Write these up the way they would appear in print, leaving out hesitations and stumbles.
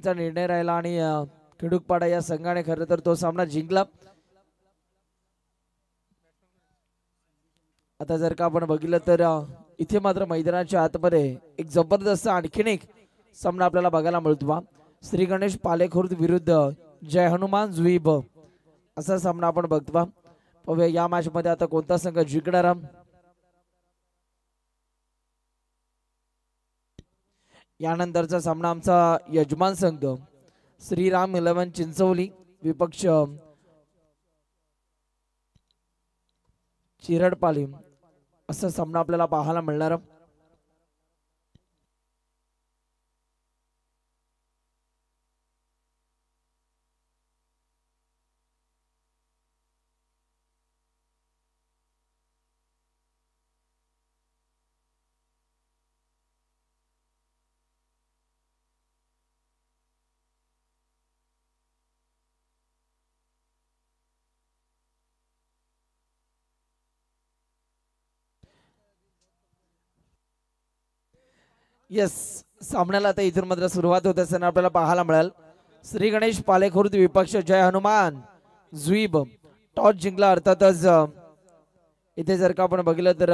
पॉईंटचा निर्णय राहिला आणि खिडूकपाडा या संघाने खरं तर तो सामना जिंकला. आता जर का आपण बघितलं तर इथे मात्र मैदानाच्या आतमध्ये एक जबरदस्त आणखीन एक सामना आपल्याला बघायला मिळतो. श्री गणेश पालेखुर्द विरुद्ध जय हनुमान जुईब असा सामना आपण बघतो. पाहूया या मॅच मध्ये आता कोणता संघ जिंकणार. यानंतरचा सामना आमचा यजमान संघ श्रीराम 11 चिंचवली विपक्ष चिरडपाली असा सामना आपल्याला पाहायला मिळणार. येस, सामन्याला आता इथून मात्र सुरुवात होत असताना आपल्याला पाहायला मिळेल. श्री गणेश पालेखुर्द विपक्ष जय हनुमान जुईब. टॉस जिंकला अर्थातच इथे जर का आपण बघितलं तर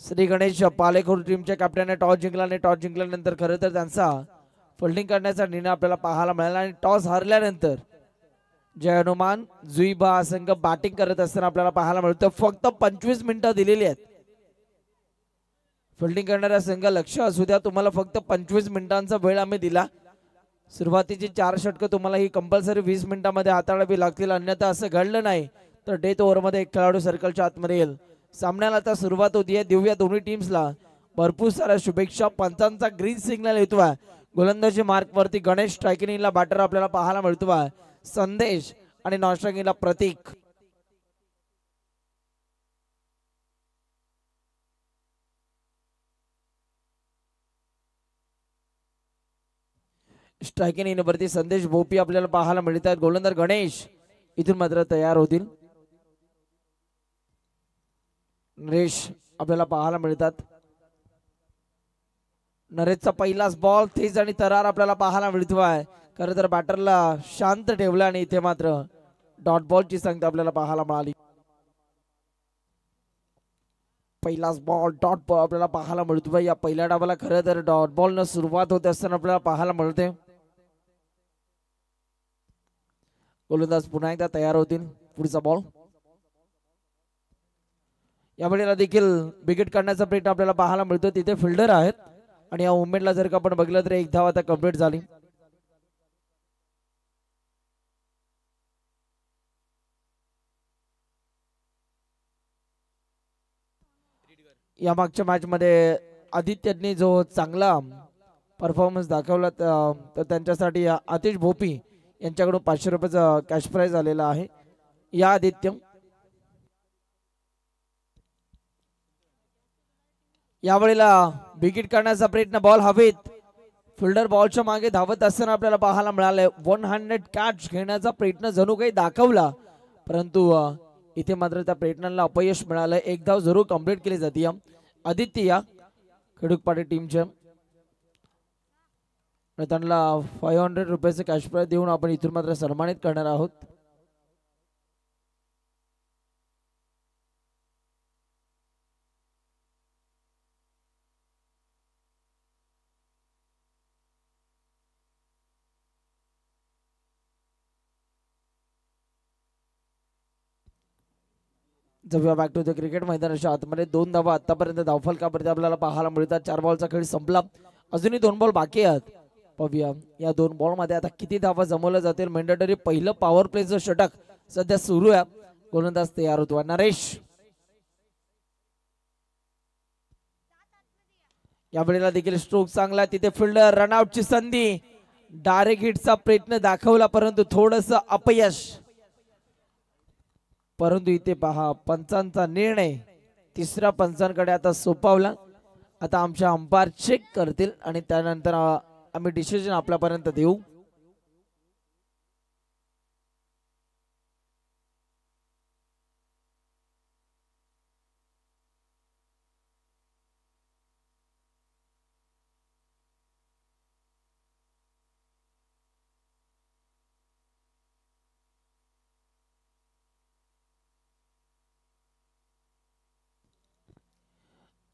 श्री गणेश पालेखुर्द टीमच्या कॅप्टनने टॉस जिंकला आणि टॉस जिंकल्यानंतर खरं तर त्यांचा फिल्डिंग करण्याचा निर्णय आपल्याला पाहायला मिळाला आणि टॉस हारल्यानंतर जय हनुमान जुईब हा संघ बॅटिंग करत असताना आपल्याला पाहायला मिळतं. फक्त 25 मिनिटं दिलेली आहेत. फिल्डिंग करणारा संघ लक्ष असू द्या, तुम्हाला फक्त 25 मिनिटांचा वेळ आम्ही दिला. सुरुवातीची 4 षटकं तुम्हाला ही कंपल्सरी 20 मिनिटांमध्ये हाताळावी लागतील, अन्यथा असं घडलं नाही तर डेथ ओव्हरमध्ये एक खेळाडू सर्कलच्या आतमध्ये येईल. सामन्याला आता सुरुवात होतीये. देऊया दोन्ही टीम्सला भरपूर साऱ्या शुभेच्छा. पंचांचा ग्रीन सिग्नल येतोय. गोलंदाजी मार्क वरती गणेश स्ट्रायकिंगला बॅटर आपल्याला पाहायला मिळतोय. संदेश आणि नॉन स्ट्रायकिंगला प्रतीक. स्ट्रायकिंग इनवरती संदेश भोपी आपल्याला पाहायला मिळत आहेत. गोलंदाज गणेश इथून मात्र तयार होतील. नरेश आपल्याला पाहायला मिळतात. नरेशचा पहिलाच बॉल तेज आणि तरार आपल्याला पाहायला मिळतोय. खरं तर बॅटरला शांत ठेवलं आणि इथे मात्र डॉट बॉलची संख्या आपल्याला पाहायला मिळाली. पहिलाच बॉल डॉट बॉल आपल्याला पाहायला मिळतोय. या पहिल्या डावाला खरं तर डॉट बॉल न सुरुवात होते असताना आपल्याला पाहायला मिळते. गोलंदाज पुन्हा एकदा तयार होतील. पुढचा बॉल यावेळेला देखील विकेट काढण्याचा प्रयत्न आपल्याला पाहायला मिळतो. तिथे फिल्डर आहेत आणि या मुवमेंटला जर का आपण बघितलं तर एक धाव आता कंप्लीट झाली. या मागच्या मॅच मध्ये आदित्यने जो चांगला परफॉर्मन्स दाखवला तर त्यांच्यासाठी आतिश भोपी यांच्याकडून 500 रुपयाचा कॅश प्राइज आलेला आहे. या आदित्य यावेळेला विकेट काढण्याचा प्रयत्न. बॉल हवेत. फिल्डर बॉलच्या मागे धावत असताना आपल्याला पाहायला मिळालंय. 100 कॅच घेण्याचा प्रयत्न जणू काही दाखवला, परंतु इथे मात्र त्या प्रयत्नाला अपयश मिळालं. एक धाव जरूर कंप्लीट केली जाते. आदित्य या खडूकपाडे टीमच्या त्यांना 500 रुपयाचे कॅश प्राइज देऊन आपण इथून मात्र सन्मानित करणार आहोत. जाऊया बॅक टू द क्रिकेट. मैदानाच्या आतमध्ये 2 धावा आतापर्यंत धावफलकापर्यंत आपल्याला पाहायला मिळतात. 4 बॉलचा खेळ संपला. अजूनही 2 बॉल बाकी आहेत. पाहूया या 2 बॉल मध्ये आता किती धावा जमवल्या जातील. मेंडेटरी पहिलं पॉवर प्लेचं षटक सध्या सुरू आहे. गोलंदाज तयार होतो. नरेश यावेळेला देखील स्ट्रोक चांगला. तिथे फिल्डर रनआउटची संधी. डायरेक्ट हिटचा प्रयत्न दाखवला परंतु थोडस अपयश. परंतु इथे पहा पंचांचा निर्णय तिसऱ्या पंचांकडे आता सोपवला. आता आमच्या अंपायर चेक करतील आणि त्यानंतर आम्ही डिसिजन आपल्यापर्यंत देऊ.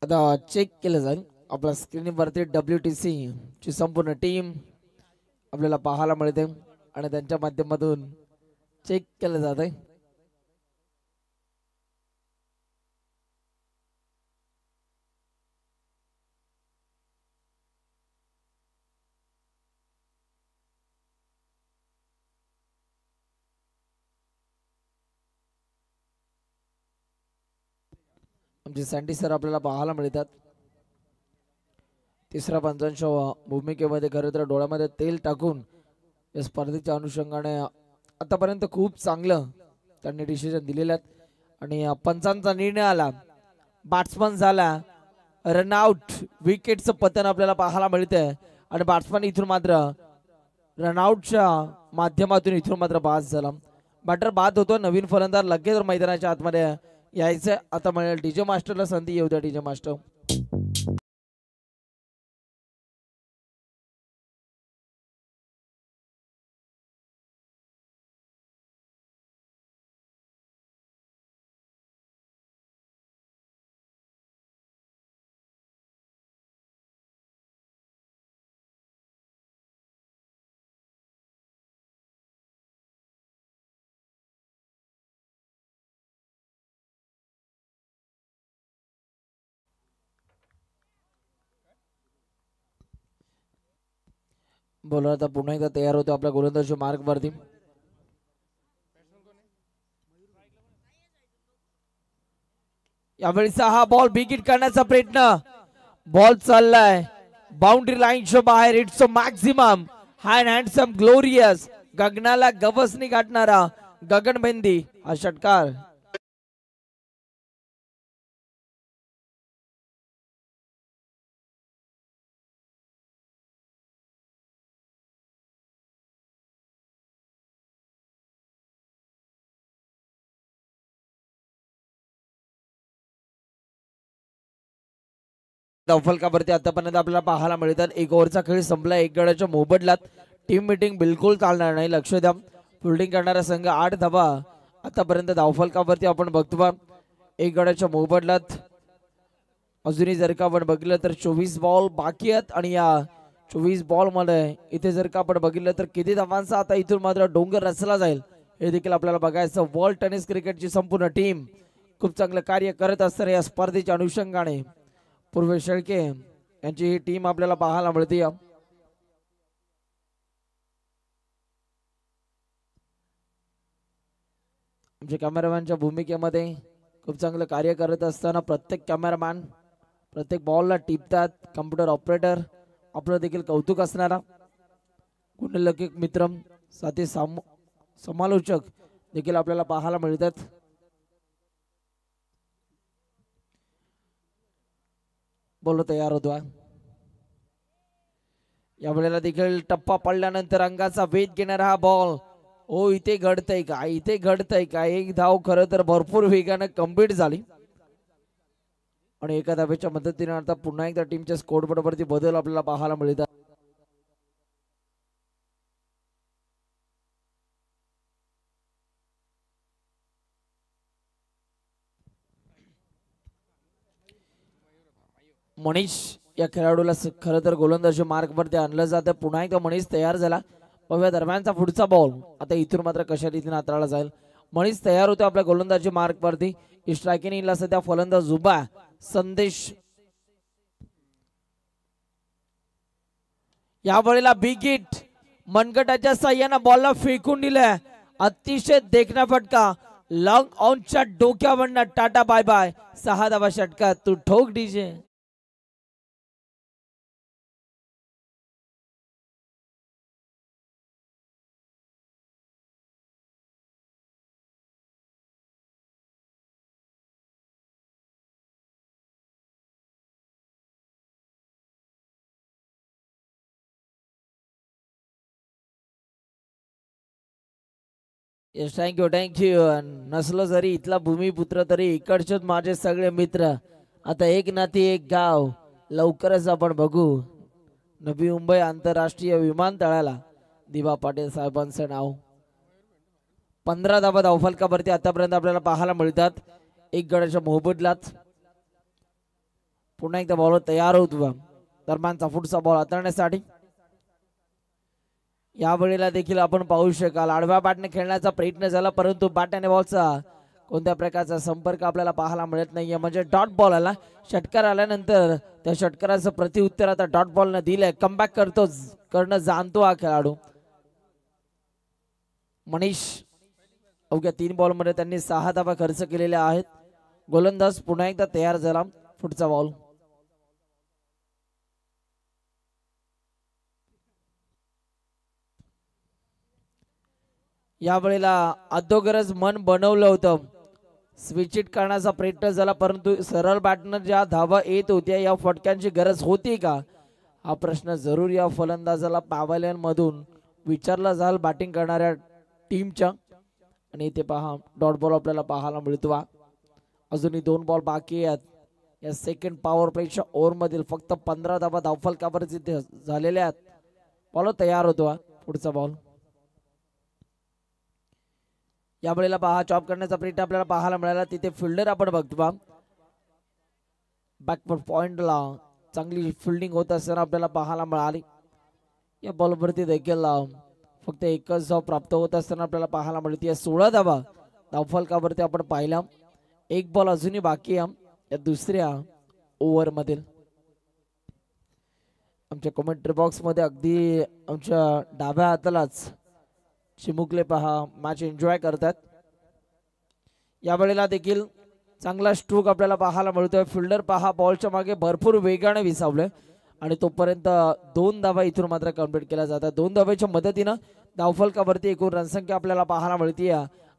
आता चेक केलं जाईल आपल्या स्क्रीनवरती WTC ची संपूर्ण टीम आपल्याला पाहायला मिळते आणि त्यांच्या माध्यमातून चेक केलं जात आहे. आमचे सँडी सर आपल्याला पाहायला मिळतात. तिसऱ्या पंचांच्या भूमिकेमध्ये खरं तर डोळ्यामध्ये तेल टाकून या स्पर्धेच्या अनुषंगाने आतापर्यंत खूप चांगलं त्यांनी डिसिजन दिलेलं आहेत आणि पंचांचा निर्णय आला. बॅट्समन झाला रनआउट, विकेटचं पतन आपल्याला पाहायला मिळतंय आणि बॅट्समन इथून मात्र रनआउटच्या माध्यमातून इथून मात्र बाद झाला. बॅटर बाद होतो. नवीन फलंदाज लगेच मैदानाच्या आतमध्ये यायचं. आता मिळेल डीजे मास्टरला संधी. येऊ द्या डीजे मास्टर. बॉलर आता पुन्हा एकदा तयार होतो आपल्या गोलंदाजी मार्ग वरती. यावेळीचा हा बॉल बिग हिट करण्याचा प्रयत्न. बॉल चाललाय बाउंड्री लाईनच्या बाहेर. It's a maximum high handsome glorious गगनाला गवसनी गाठणारा गगनबंदी हा षटकार. धावफलकावरती आतापर्यंत आपल्याला पाहायला मिळतात. एक ओव्हरचा खेळ संपला. एक गड्याच्या मोबदल्यात टीम मीटिंग बिलकुल चालणार नाही. लक्ष द्या. फिल्डिंग करणारा संघ 8 धावा आतापर्यंत धावफलकावरती आपण बघतो. एक गड्याच्या मोबदल्यात अजूनही जर का आपण बघितलं तर 24 बॉल बाकी आहेत आणि या 24 बॉल मध्ये इथे जर का आपण बघितलं तर किती धावांचा आता इथून मात्र डोंगर रचला जाईल हे देखील आपल्याला बघायचं. वर्ल्ड टेनिस क्रिकेटची संपूर्ण टीम खूप चांगलं कार्य करत असताना या स्पर्धेच्या अनुषंगाने पूर्व शेळके यांची ही टीम आपल्याला पाहायला मिळते. आमच्या कॅमेरामॅनच्या भूमिकेमध्ये खूप चांगलं कार्य करत असताना प्रत्येक कॅमेरामॅन प्रत्येक बॉलला टिपतात. कम्प्युटर ऑपरेटर आपलं देखील कौतुक असणारा कुंडलकिक मित्र साथी समालोचक देखील आपल्याला पाहायला मिळतात. बॉल तयार होतो. या वेळेला देखील टप्पा पडल्यानंतर अंगाचा वेध घेणारा हा बॉल. ओ इथे घडतंय का, इथे घडतंय का. एक धाव खरं तर भरपूर वेगाने कंप्लीट झाली आणि एका धावेच्या मदतीने आता पुन्हा एकदा टीमच्या स्कोरबोर्ड वरती बदल आपल्याला पाहायला मिळतात. मनीष या खेळाडूला खरं तर गोलंदाजी मार्ग वरती आणलं जातं. पुन्हा एकदा मनीष तयार झाला. बघूया दरम्यानचा पुढचा बॉल आता इथून मात्र कशा रीतीने हाताळला जाईल. मनीष तयार होतो आपल्या गोलंदाजी मार्ग वरती. स्ट्रायकिंगला सध्या फलंदाज उभा संदेश. या वेळेला बिग हिट मनगटाच्या साह्यानं बॉलला फेकून दिलाय. अतिशय देखणा फटका. लॉंग ऑनच्या डोक्यावरनं टाटा बाय बाय. 6 धावा षटकार. तू ठोक डीजे. Yes thank you. नसलो जरी इथला भूमिपुत्र तरी इकडचेच माझे सगळे मित्र. आता एक नाती एक गाव लवकरच आपण बघू. नवी मुंबई आंतरराष्ट्रीय विमानतळाला दिवा पाटील साहेबांचं नाव. 15 धावा धावफलकावरती आतापर्यंत आपल्याला पाहायला मिळतात. एक गड्याच्या मोबदल्यात पुन्हा एकदा बॉलर तयार होतो दरम्यानचा पुढचा बॉल हाताळण्यासाठी. या वेळेला देखील आपण पाहू शकाल आडव्या बॅटने खेळण्याचा प्रयत्न झाला परंतु बॅट आणि बॉलचा कोणत्या प्रकारचा संपर्क आपल्याला पाहायला मिळत नाहीये. म्हणजे डॉट बॉल आला, षटकार आल्यानंतर त्या षटकाराचं प्रत्युत्तर आता डॉट बॉलनं दिलंय. कमबॅक करणं जाणतो हा खेळाडू मनीष. अवघ्या 3 बॉलमध्ये त्यांनी 6 धावा खर्च केलेल्या आहेत. गोलंदाज पुन्हा एकदा तयार झाला. पुढचा बॉल या वेळेला अगोदरच मन बनवलं होतं, स्विच इट करण्याचा प्रयत्न झाला परंतु सरळ बॅटनं ज्या धावा येत होत्या या फटक्यांची गरज होती का हा प्रश्न जरूर या फलंदाजाला पॅव्हलियन मधून विचारला जाईल बॅटिंग करणाऱ्या टीमच्या. आणि इथे पहा डॉट बॉल आपल्याला पाहायला मिळतो. अजूनही 2 बॉल बाकी आहेत या सेकंड पॉवर प्लेच्या ओव्हर मधील. फक्त 15 धावा धावफलकावर झालेल्या आहेत. बॉल तयार होतो. पुढचा बॉल या वेळेला पहा चॉप करण्याचा प्रयत्न आपल्याला पाहायला मिळाला. तिथे फिल्डर आपण बघतो बॅकवर्ड पॉइंटला चांगली फिल्डिंग होत असताना आपल्याला पाहायला मिळाली. या बॉलवरती देखील फक्त एकच धाव प्राप्त होत असताना आपल्याला पाहायला मिळते. 16 धावा धावफलकावरती आपण पाहिला. 1 बॉल अजूनही बाकी आहे या दुसऱ्या ओव्हर मधील. आमच्या कमेंट्री बॉक्स मध्ये अगदी आमच्या डाव्या हातालाच चिमुकले पहा मॅच एन्जॉय करतात. या वेळेला देखील चांगला स्ट्रोक आपल्याला पाहायला मिळतोय. फिल्डर पहा बॉलच्या मागे भरपूर वेगाने विसावले आणि तोपर्यंत 2 धावा इथून मात्र कंप्लीट केल्या जातात. 2 धावेच्या मदतीनं धावफलकावरती एकूण रनसंख्या आपल्याला पाहायला मिळते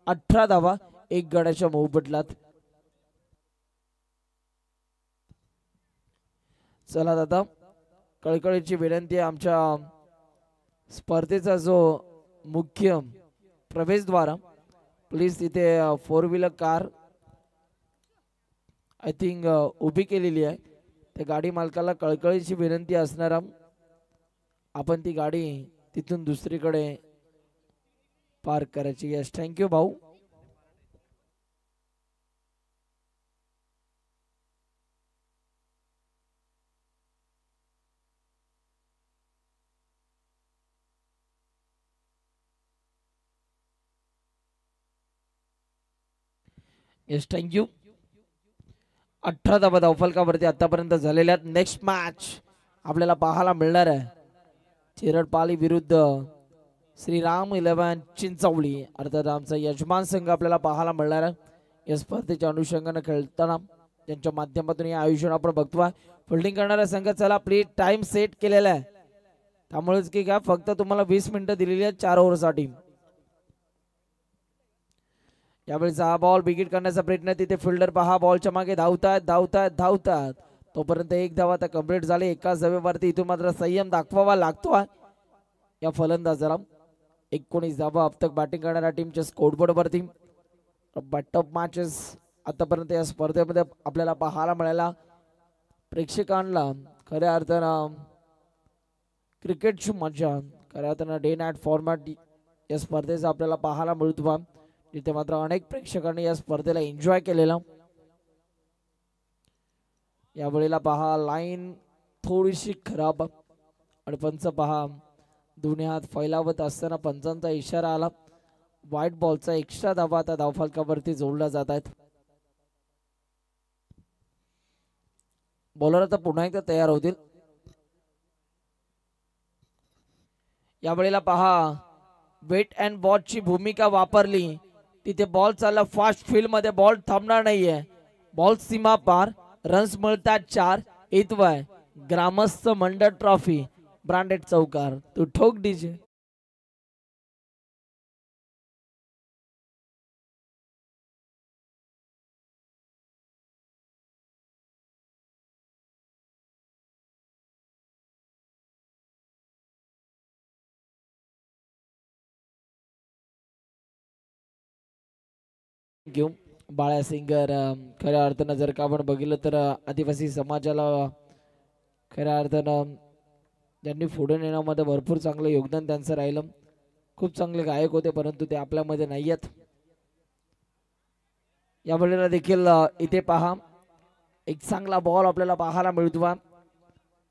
18 धावा 1 गड्याच्या मोबदल्यात. चला दादा कळकळीची विनंती आहे आमच्या स्पर्धेचा जो मुख्य प्रवेशद्वार प्लीज तिथे 4 व्हीलर कार आय थिंक उभी केलेली आहे. त्या गाडी मालकाला कळकळीची विनंती असणार आपण ती गाडी तिथून दुसरीकडे पार्क करायची. यस थँक्यू भाऊ. Yes thank you. 18 धावा धावफलकावरती आतापर्यंत झालेल्या. नेक्स्ट मॅच आपल्याला पाहायला मिळणार आहे चिरडपाली विरुद्ध श्रीराम 11 चिंचवली. अर्थात आमचा यजमान संघ आपल्याला पाहायला मिळणार आहे या स्पर्धेच्या अनुषंगाने खेळताना. त्यांच्या माध्यमातून हे आयोजन आपण बघतो. फिल्डिंग करणाऱ्या संघाचा प्ले टाइम सेट केलेला आहे त्यामुळेच की काय फक्त तुम्हाला 20 मिनिटं दिलेली आहेत 4 ओव्हरसाठी. यावेळी हा बॉल बिगिट करण्याचा प्रयत्न. तिथे फिल्डर पहा बॉलच्या मागे धावतात तोपर्यंत 1 धावा आता कंप्लीट झाली. एकाच धावेवरती इथून मात्र संयम दाखवावा लागतो या फलंदाजाला. 19 धावा अब तक बॅटिंग करणाऱ्या टीमच्या स्कोरबोर्ड वरती. बॅटअप मॅचेस आतापर्यंत या स्पर्धेमध्ये आपल्याला पाहायला मिळाला. प्रेक्षकांना खऱ्या अर्थानं क्रिकेटची मजा खऱ्या अर्थानं डे नाईट फॉर्मॅट या स्पर्धेचा आपल्याला पाहायला मिळतो जिथे मात्र अनेक प्रेक्षकांनी या स्पर्धेला एन्जॉय केलेला. या वेळेला पहा लाईन थोडीशी खराब आणि पंच पहा दोन्ही हात फैलावत असताना पंचांचा इशारा आला. व्हाईट बॉलचा एक्स्ट्रा धावा आता धावफलकावरती जोडला जात आहेत. बॉलर आता पुन्हा एकदा तयार होतील. या वेळेला पहा वेट अँड वॉच ची भूमिका वापरली. तिथे बॉल चालला फास्ट फील्ड मध्ये. बॉल थांबणार नाहीये. बॉल सीमा पार. रन्स मिळतात 4. इतवाय ग्रामस्थ मंडळ ट्रॉफी ब्रँडेड चौकार. तू ठोक डीजे. घेऊन बाळा सिंगर खऱ्या अर्थानं जर का आपण बघितलं तर आदिवासी समाजाला खऱ्या अर्थानं त्यांनी पुढे नेण्यामध्ये भरपूर चांगलं योगदान त्यांचं राहिलं. खूप चांगले गायक होते परंतु ते आपल्यामध्ये नाही आहेत. या वेळेला देखील इथे पहा एक चांगला बॉल आपल्याला पाहायला मिळतो.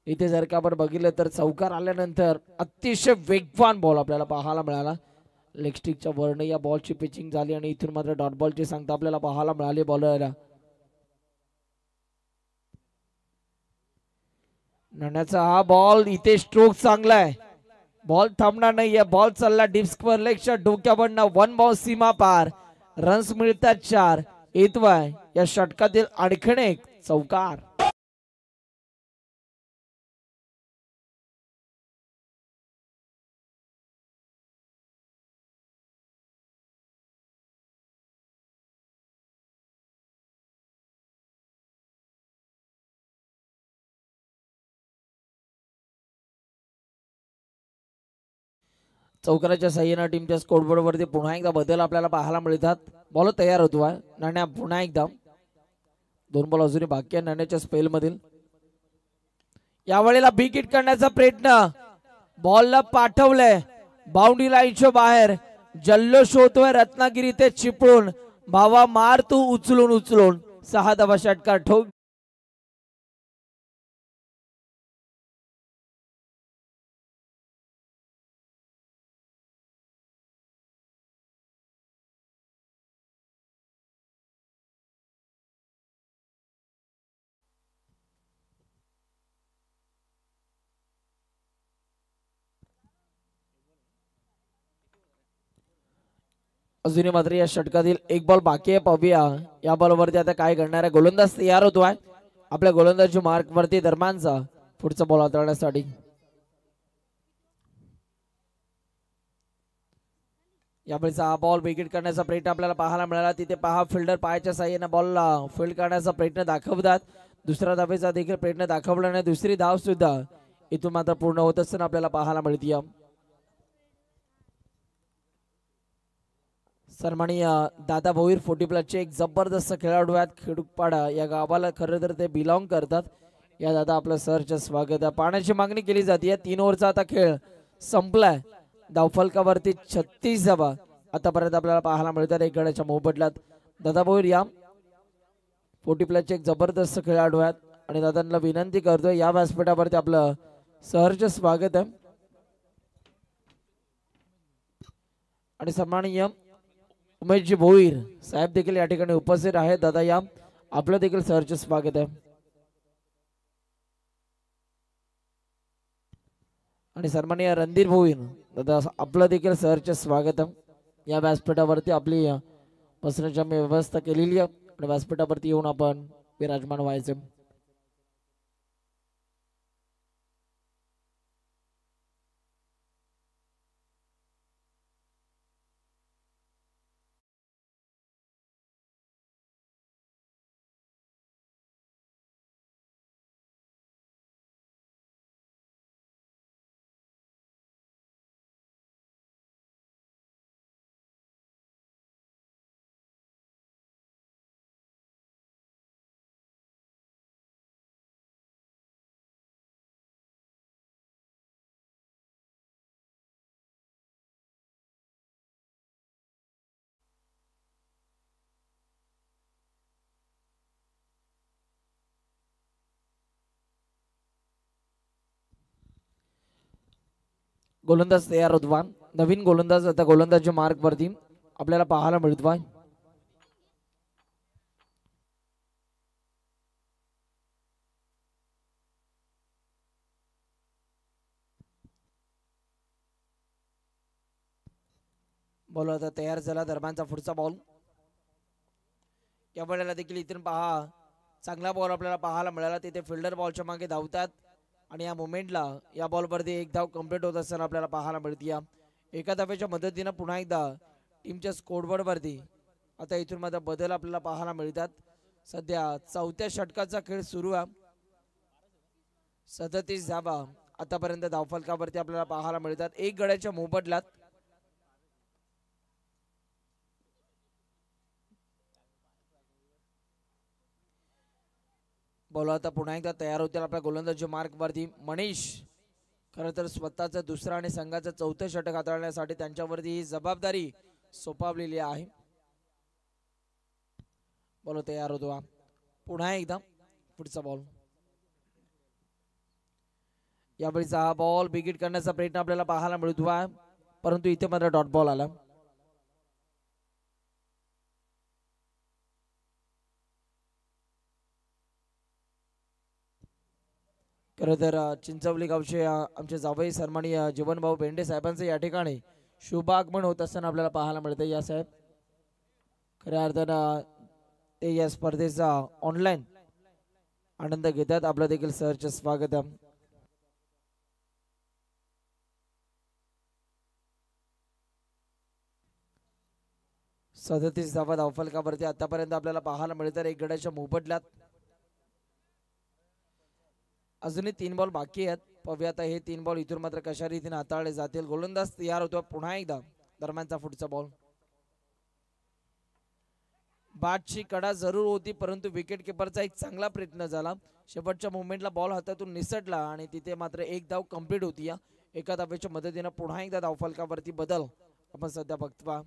इथे जर का आपण बघितलं तर चौकार आल्यानंतर अतिशय वेगवान बॉल आपल्याला पाहायला मिळाला. लेग स्टिकच्या वरने या बॉलची पिचिंग झाली आणि इथून मात्र डॉट बॉलची सांगता आपल्याला पाहायला मिळाली बॉलर नाण्याचा हा बॉल. इथे स्ट्रोक चांगला आहे, बॉल थांबणार नाहीये. बॉल चालला डीप स्क्वेअर लेगच्या डोक्यावरनं. वन बॉल सीमा पार, रन्स मिळतात 4. येतवाय या षटकातील आणखीन एक चौकार. चौकाराच्या साह्याने टीमच्या स्कोरबोर्ड वरती पुन्हा एकदा बदल आपल्याला पाहायला मिळतात. बॉल तयार होतो आहे. नाण्या पुन्हा एकदा 2 बॉल अजूनही बाकी आहे नाण्याच्या स्पेल मधील. यावेळेला बिग हिट करण्याचा प्रयत्न, बॉलला पाठवलंय बाउंड्री लाईनच्या बाहेर. जल्लोष होतोय रत्नागिरी ते चिपळूण. भावा मार तू उचलून उचलून. 6 धावा षटकार ठोक. अजूनही मात्र या षटकातील एक बॉल बाकी आहे. पाहूया या बॉलवरती आता काय करणार आहे. गोलंदाज तयार होतोय आपल्या गोलंदाजी मार्क वरती दरम्यानचा पुढचा बॉल हाताळण्यासाठी. यावेळेचा हा बॉल विकेट करण्याचा प्रयत्न आपल्याला पाहायला मिळाला. तिथे पहा फिल्डर पायाच्या साह्याने बॉलला फील्ड करण्याचा प्रयत्न दाखवतात. दुसऱ्या धावेचा देखील प्रयत्न दाखवला नाही. दुसरी धाव सुद्धा इथून मात्र पूर्ण होत असताना आपल्याला पाहायला मिळते. सन्माननीय दादा भोईर 40+ एक जबरदस्त खेळाडू आहेत. खेडूपाडा या गावाला खरं तर ते बिलॉंग करतात. या दादा आपलं सरचं स्वागत आहे. पाण्याची मागणी केली जाते. 3 ओव्हरचा आता खेळ संपलाय. धावफलकावरती 36 धावा आतापर्यंत आपल्याला पाहायला मिळतात. एक गड्याच्या मोबदल्यात दादा भोईर या 40+ एक जबरदस्त खेळाडू आहेत आणि दादांना विनंती करतोय या व्यासपीठावरती आपलं सहर्ष स्वागत आहे. आणि सन्माननीय उमेशजी भोईर साहेब देखील या ठिकाणी उपस्थित आहेत. दादा या आपलं देखील सहर्ष स्वागत आहे. आणि सन्माननीय रणधीर भोईर दादा आपलं देखील सहर्ष स्वागत आहे. या व्यासपीठावरती आपली बसण्याची आम्ही व्यवस्था केलेली आहे आणि व्यासपीठावरती येऊन आपण विराजमान व्हायचे. गोलंदाज तयार होतो. नवीन गोलंदाज आता गोलंदाजच्या मार्क वरती आपल्याला पाहायला मिळतो. बॉल आता तयार झाला. दरम्यानचा पुढचा बॉल. या वेळेला देखील इथून पहा चांगला बॉल आपल्याला पाहायला मिळाला. तिथे फिल्डर बॉलच्या मागे धावतात आणि या मोमेंटला या बॉलवरती एक धाव कंप्लीट होत असताना आपल्याला पाहायला मिळते. एका धावेच्या मदतीने पुन्हा एकदा टीमच्या स्कोरबोर्ड वरती आता इथून मात्र बदल आपल्याला पाहायला मिळतात. सध्या 4थ्या षटकाचा खेळ सुरू आहे. 37 धावा आतापर्यंत धावफलकावरती आपल्याला पाहायला मिळतात. एक गड्याच्या मोबदल्यात बॉल आता पुन्हा एकदा तयार होतील आपल्या गोलंदाजी मार्क वरती. मनीष खरं तर स्वतःचं दुसरं आणि संघाचं 4थं षटक हाताळण्यासाठी त्यांच्यावरती ही जबाबदारी सोपवलेली आहे. बॉल तयार होतो पुन्हा एकदा. पुढचा बॉल. यावेळीचा हा बॉल बिगिट करण्याचा प्रयत्न आपल्याला पाहायला मिळतो आहे, परंतु इथे मात्र डॉट बॉल आला. खरं तर चिंचवली गावचे आमचे जावई सन्माननीय जीवनभाऊ बेंडे साहेबांचं या ठिकाणी शुभ आगमन होत असताना आपल्याला पाहायला मिळतं. या साहेब खऱ्या अर्थानं ते या स्पर्धेचा ऑनलाईन आनंद घेतात. आपलं देखील सरचे स्वागत. 37 धावा धावफलकावरती आतापर्यंत आपल्याला पाहायला मिळतात. एक गड्याच्या मोबदल्यात अजूनही 3 बॉल बाकी आहेत. पाहूया आता हे 3 बॉल इथून मात्र कशा रीतीने हाताळले जातील. गोलंदाज तयार होतो पुन्हा एकदा. दरम्यानचा पुढचा बॉल. बॅटची कडा जरूर होती, परंतु विकेट किपरचा एक चांगला प्रयत्न झाला. शेवटच्या मुवमेंटला बॉल हातातून निसटला आणि तिथे मात्र एक धाव कंप्लीट होती. या एका धावेच्या मदतीने पुन्हा एकदा धावफलकावरती बदल आपण सध्या बघतो.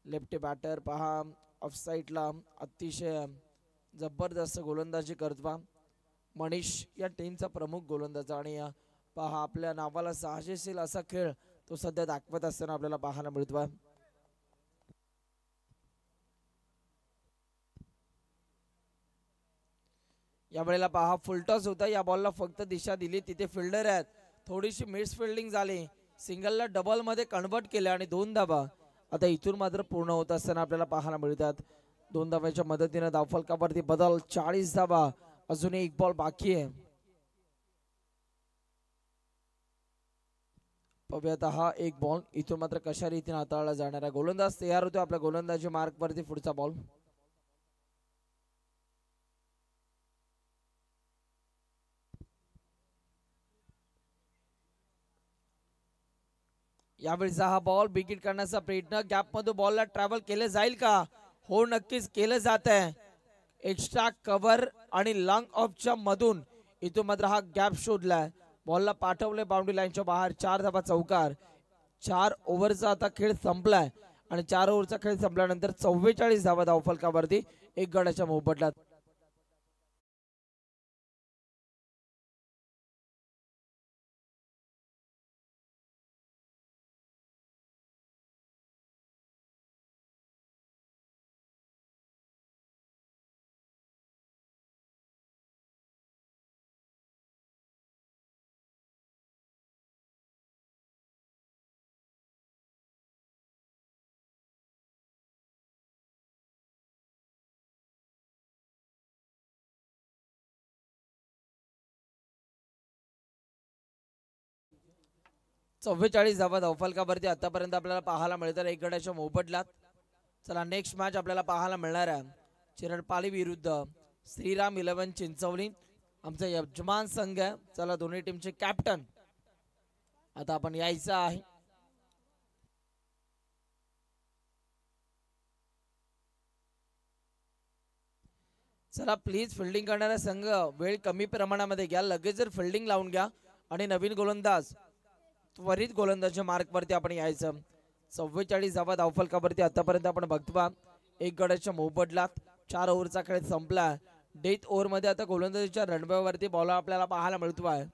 लेफ्टी बॅटर पहा ऑफ साईडला अतिशय जबरदस्त गोलंदाजी करतो मनीष या टीमचा प्रमुख गोलंदाज. आणि पहा आपल्या नावाला साहसेशील असा खेळ तो सध्या दाखवत असताना आपल्याला पाहायला मिळतो. यावेळेला पहा फुलटॉस होता. या बॉलला फक्त दिशा दिली, तिथे फिल्डर आहेत, थोडीशी मिस फिल्डिंग झाली, सिंगलला डबल मध्ये कन्वर्ट केले आणि 2 धावा आता इथून मात्र पूर्ण होत असताना आपल्याला पाहायला मिळतात. 2 धाव्याच्या मदतीने धावफलकावरती बदल. 40 धावा, अजूनही 1 बॉल बाकी आहे. पाहूयात हा 1 बॉल इथून मात्र कशा रीतीने हाताळला जाणार आहे. गोलंदाज तयार होतो आपल्या गोलंदाजी मार्क वरती. पुढचा बॉल. यावेळीचा हा बॉल बिगिट करण्याचा प्रयत्न. गॅप मध्ये बॉलला ट्रॅव्हल केले जाईल का? हो, नक्कीच केलं जात आहे. एक्स्ट्रा कव्हर आणि लॉंग ऑफच्या मधून इथून मात्र हा गॅप शोधलाय. बॉलला पाठवले बाउंड्री लाईनच्या बाहेर. 4 धावा चौकार. 4 ओव्हरचा आता खेळ संपलाय आणि 4 ओव्हरचा खेळ संपल्यानंतर 44 धावा धावफलकावरती 1 गड्याच्या मोबदल्यात. चव्वेचाळीस धावा धावफलकावरती आतापर्यंत आपल्याला पाहायला मिळतात 1 गड्याच्या मोबदल्यात. चला नेक्स्ट मॅच आपल्याला पाहायला मिळणार आहे चिरडपाली विरुद्ध श्रीराम 11 चिंचवली. आमचा यजमान संघ आहे. चला दोन्ही टीमचे कॅप्टन आता आपण यायचं आहे. चला प्लीज फिल्डिंग करणारा संघ वेळ कमी प्रमाणामध्ये घ्या. लगेच जर फिल्डिंग लावून घ्या आणि नवीन गोलंदाज त्वरित गोलंदाजी मार्क वरती आपण यायचं. 44 धावा धावफलकावरती आतापर्यंत आपण बघतो 1 गड्याच्या मोबदल्यात. 4 ओव्हरचा खेळ संपला. डेथ ओव्हर मध्ये आता गोलंदाजीच्या रणबळावरती बॉल आपल्याला पाहायला मिळतो आहे.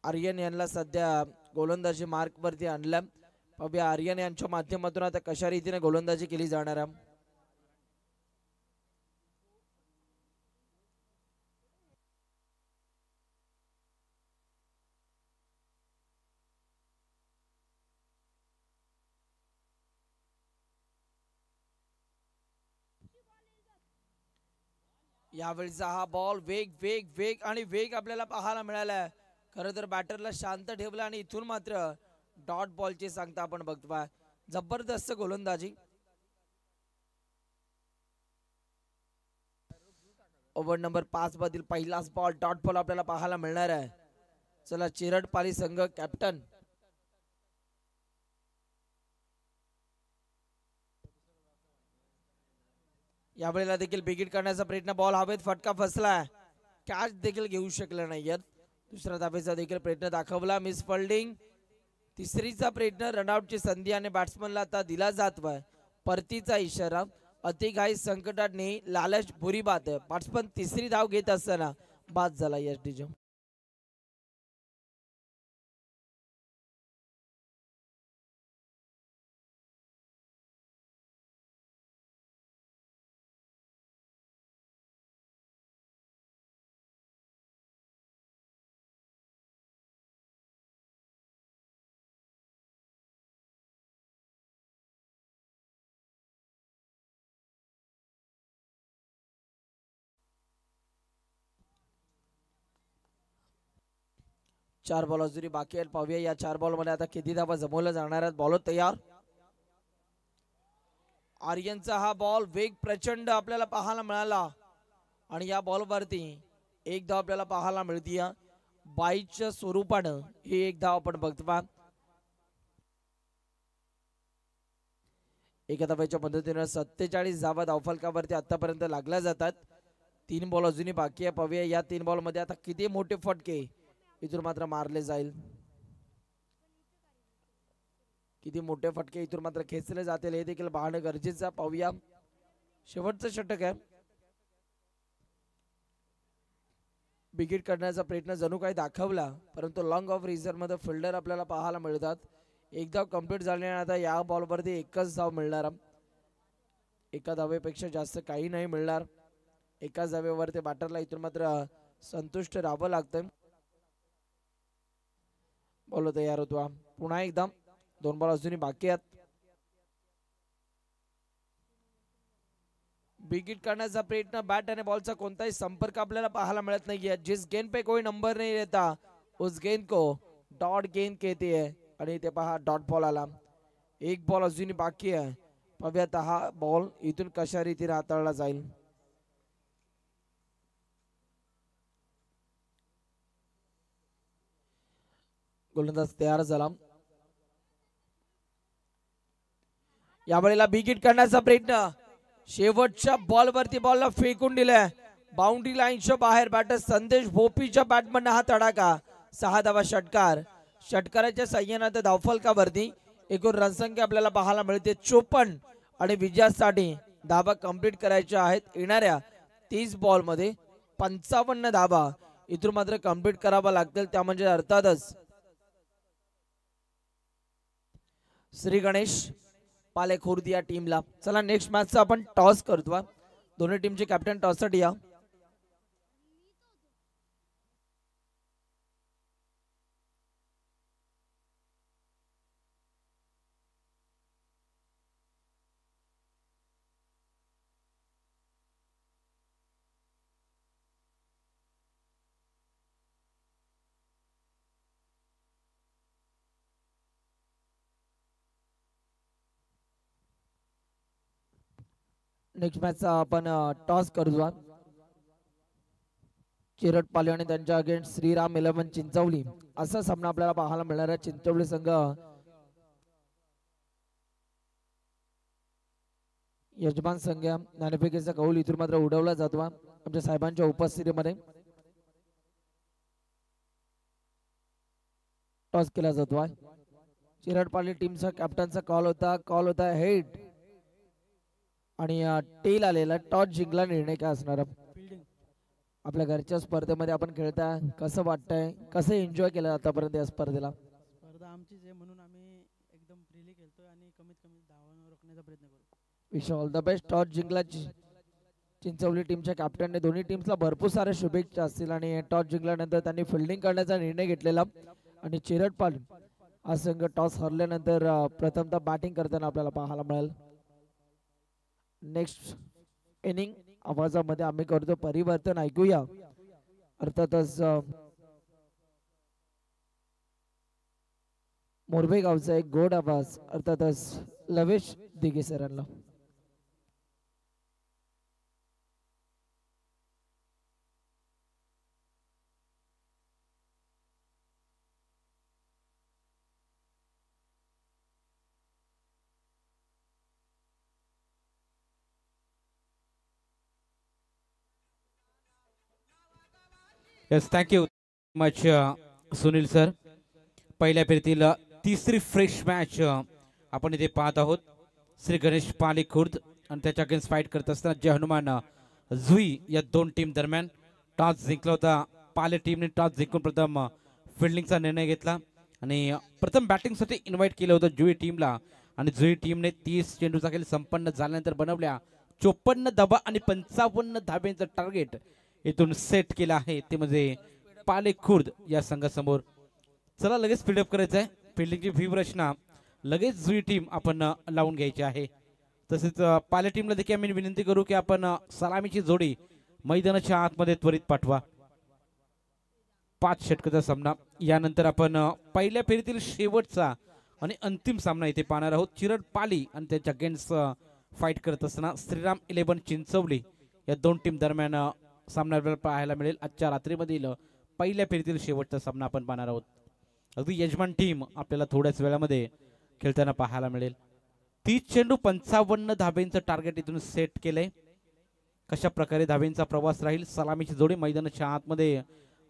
आर्यन यांना सध्या गोलंदाजी मार्क वरती आणलं. पाहूया आर्यन यांच्या माध्यमातून आता कशा रीतीने गोलंदाजी केली जाणार आहे. यावेळीचा हा बॉल वेग वेग वेग आणि वेग आपल्याला पाहायला मिळाला. खरं तर बॅटरला शांत ठेवलं आणि इथून मात्र डॉट बॉलची सांगता आपण बघतो. जबरदस्त गोलंदाजी. ओव्हर नंबर 5 मधील पहिलाच बॉल डॉट बॉल आपल्याला पाहायला मिळणार आहे. चला चिरडपाली संघ कॅप्टन यावेळेला देखील बिगिट करण्याचा प्रयत्न. बॉल हवेत फटका फसला. कॅच देखील घेऊ शकले नाहीयेत. दुसऱ्या धावेचा देखील प्रयत्न दाखवला. Miss fielding. तिसरीचा प्रयत्न. रनआउटची संधी आणि बॅट्समनला आता दिला जातोय. परतीचा इशारा. अतिघाई संकटाने लालच बुरी बात आहे. बॅट्समन तिसरी धाव घेत असताना बाद झाला यशडीजम. चार बॉल अजूनही बाकी आहेत. पाहूया या 4 बॉल मध्ये आता किती धावा जमवल्या जाणार आहेत. बॉलर तयार. आर्यनचा हा बॉल वेग प्रचंड आपल्याला पाहायला मिळाला आणि या बॉल वरती एक धाव आपल्याला पाहायला मिळते. बाईच्या स्वरूपानं ही एक धाव आपण बघतो. एका धावेच्या पद्धतीनं 47 धावा धावफलकावरती आतापर्यंत लागल्या जातात. 3 बॉल अजूनही बाकी आहे. पाहूया या 3 बॉल मध्ये आता किती मोठे फटके इथून मात्र मारले जाईल. किती मोठे फटके इथून मात्र खेचले जातील हे देखील पाहणं गरजेचं. पाहूया शेवटचं षटक आहे. विकेट काढण्याचा प्रयत्न जणू काही दाखवला परंतु लॉंग ऑफ रिझर्व मध्ये फिल्डर आपल्याला पाहायला मिळतात. एक धाव कंप्लीट झाली आणि आता या बॉलवरती एकच धाव मिळणार. एका धावेपेक्षा जास्त काही नाही मिळणार. एकाच धावेवरती बॅटरला इथून मात्र संतुष्ट राहावं लागतं. बॉल तयार होतो. पुन्हा एकदा 2 बॉल अजूनही बाकी आहेत. विकेट काढण्याचा प्रयत्न. बॅट आणि बॉलचा कोणताही संपर्क आपल्याला पाहायला मिळत नाहीये. जिस गेंद पे कोई नंबर नहीं रहता उस गेंद को डॉट गेंद कहते हैं आणि ते पहा डॉट बॉल आला. एक बॉल अजूनही बाकी आहे. पाहूयात हा बॉल इथून कशा रीतीने हाताळला जाईल. गोलंदाज तयार झाला. यावेळेला विकेट काढण्याचा प्रयत्न. शेवटच्या बॉलवरती बॉलला फेकून दिलाय. बाउंड्री लाईनच्या बाहेर. बॅटर संदेश भोपीच्या बॅटमधनं हा तडाखा. 6 धावा षटकार. षटकाराच्या साह्याने धावफलकावरती एकूण रनसंख्या आपल्याला पाहायला मिळते 54 आणि विजयासाठी धावा कंप्लीट करायच्या आहेत. येणाऱ्या 30 बॉल मध्ये 55 धावा इथून मात्र कंप्लीट करावा लागतील. त्या म्हणजे अर्थातच श्री गणेश पाले खुर्द या टीमला. चला नेक्स्ट मॅचचा आपण टॉस करतो. दोन्ही टीमचे कॅप्टन टॉस साठी या. नेक्स्ट मॅचचा आपण टॉस करूया. चिरटपाले आणि त्यांच्या अगेन्स्ट श्रीराम 11 चिंचवली असा सामना आपल्याला पाहायला मिळणार आहे. चिंचवली संघ यजमान संघ नाणेफेकीचा कौल इथून मात्र उडवला जातो आमच्या साहेबांच्या उपस्थितीमध्ये. टॉस केला जातो. चिरटपाले टीमचा कॅप्टनचा कॉल होता हेड आणि टेल आलेला. टॉस जिंकला. निर्णय काय असणार. आपल्या घरच्या स्पर्धेमध्ये आपण खेळता कसं वाटतंय. कसं एन्जॉय केलं आतापर्यंत या स्पर्धेला. स्पर्धा आमचीच आहे म्हणून आम्ही एकदम फ्रीली खेळतोय आणि कमीत कमी धावांवर रोखण्याचा प्रयत्न करू. Wish all the best. Toss जिंकला चिंचवली टीमच्या कॅप्टनने. दोन्ही टीम्सला भरपूर साऱ्या शुभेच्छा असतील आणि टॉस जिंकल्यानंतर त्यांनी फिल्डिंग करण्याचा निर्णय घेतलेला आणि चिरटपाल हा संघ टॉस हरल्यानंतर प्रथमतः बॅटिंग करताना आपल्याला पाहायला मिळेल. नेक्स्ट इनिंग आवाजामध्ये आम्ही करतो परिवर्तन. ऐकूया अर्थातच मोरबे गावचा एक गोड आवाज अर्थातच लवेश दिघे सरांना. Yes thank you much Sunil sir. पहिल्या फेरीतील तिसरी फ्रेश मॅच आपण इथे पाहत आहोत. श्री गणेश पाली खुर्द आणि त्याच्या अगेन्स्ट फाईट करत असताना जय हनुमान जुई या दोन टीम दरम्यान टॉस जिंकला होता. पाले टीमने टॉस जिंकून प्रथम फिल्डिंगचा निर्णय घेतला आणि प्रथम बॅटिंगसाठी इन्व्हाइट केलं होतं जुई टीमला आणि जुई टीमने 30 चेंडूचा खेळ संपन्न झाल्यानंतर बनवल्या 54 धाबा आणि 55 धाब्यांचं टार्गेट इथून सेट केलं आहे. ते म्हणजे पाले खुर्द या संघासमोर. चला लगेच स्पीडअप करायचं आहे. फिल्डिंगची व्यूह रचना लगेच जुई टीम आपण लावून घ्यायची आहे. तसेच पाले टीमला देखील आम्ही विनंती करू की आपण सलामीची जोडी मैदानाच्या आतमध्ये त्वरित पाठवा. 5 षटकाचा सामना. यानंतर आपण पहिल्या फेरीतील शेवटचा आणि अंतिम सामना इथे पाहणार आहोत. चिरड पाली आणि त्याच्या अगेन्स्ट फाईट करत असताना श्रीराम 11 चिंचवली या दोन टीम दरम्यान सामना आपल्याला पाहायला मिळेल. आजच्या रात्रीमधील पहिल्या फेरीतील शेवटचा सामना आपण पाहणार आहोत. अगदी यजमान टीम आपल्याला थोड्याच वेळामध्ये खेळताना पाहायला मिळेल. 30 चेंडू 55 धाब्यांचं टार्गेट इथून सेट केलंय. कशा प्रकारे धाब्यांचा प्रवास राहील. सलामीची जोडी मैदानाच्या आतमध्ये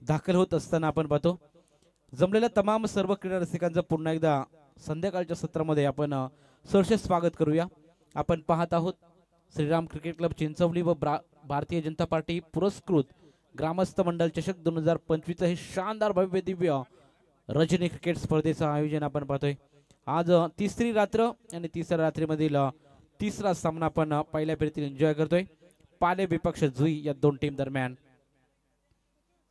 दाखल होत असताना आपण पाहतो. जमलेल्या तमाम सर्व क्रीडा रसिकांचं पुन्हा एकदा संध्याकाळच्या सत्रामध्ये आपण सहर्ष स्वागत करूया. आपण पाहत आहोत श्रीराम क्रिकेट क्लब चिंचवली व भारतीय जनता पार्टी पुरस्कृत ग्रामस्थ मंडल चषक 2025 हे शानदार भव्य दिव्य रजनी क्रिकेट स्पर्धेचं आयोजन आपण पाहतोय. आज तिसरी रात्र आणि तिसऱ्या रात्रीमधील तिसरा सामना आपण पहिल्या फेरीतील एन्जॉय करतोय. पाले विपक्ष जुई या दोन टीम दरम्यान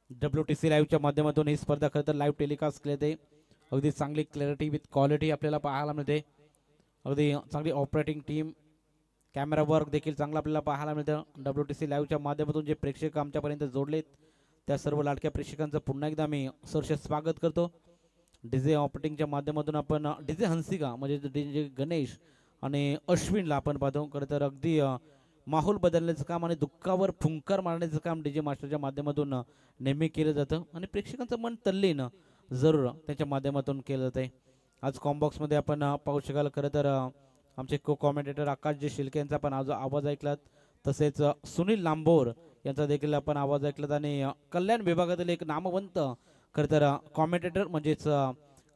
WTC लाईव्हच्या माध्यमातून ही स्पर्धा खरं तर लाईव्ह टेलिकास्ट केली जाते. अगदी चांगली क्लॅरिटी विथ क्वालिटी आपल्याला पाहायला मिळते. अगदी चांगली ऑपरेटिंग टीम, कॅमेरा वर्क देखील चांगला आपल्याला पाहायला मिळतं. WTC लाईव्हच्या माध्यमातून जे प्रेक्षक आमच्यापर्यंत जोडलेत त्या सर्व लाडक्या प्रेक्षकांचं पुन्हा एकदा मी सहर्ष स्वागत करतो. डीजे ऑपरेटिंगच्या माध्यमातून आपण डीजे हंसिका म्हणजे डीजे गणेश आणि अश्विनला आपण पाहतो. खरं तर अगदी माहोल बदलण्याचं काम आणि दुःखावर फुंकार मारण्याचं काम डीजे मास्टरच्या माध्यमातून नेहमी केलं जातं आणि प्रेक्षकांचं मन तल्लीन जरूर त्याच्या माध्यमातून केलं जातं. आज कॉम्बॉक्समध्ये आपण पाहू शकाल. खरं तर आमचे को कॉमेंटेटर आकाश जे शिल्के यांचा आपण आवाज ऐकलात. तसेच सुनील लांबोर यांचा देखील आपण आवाज ऐकलात आणि कल्याण विभागातील एक नामवंत खरं तर कॉमेंटेटर म्हणजेच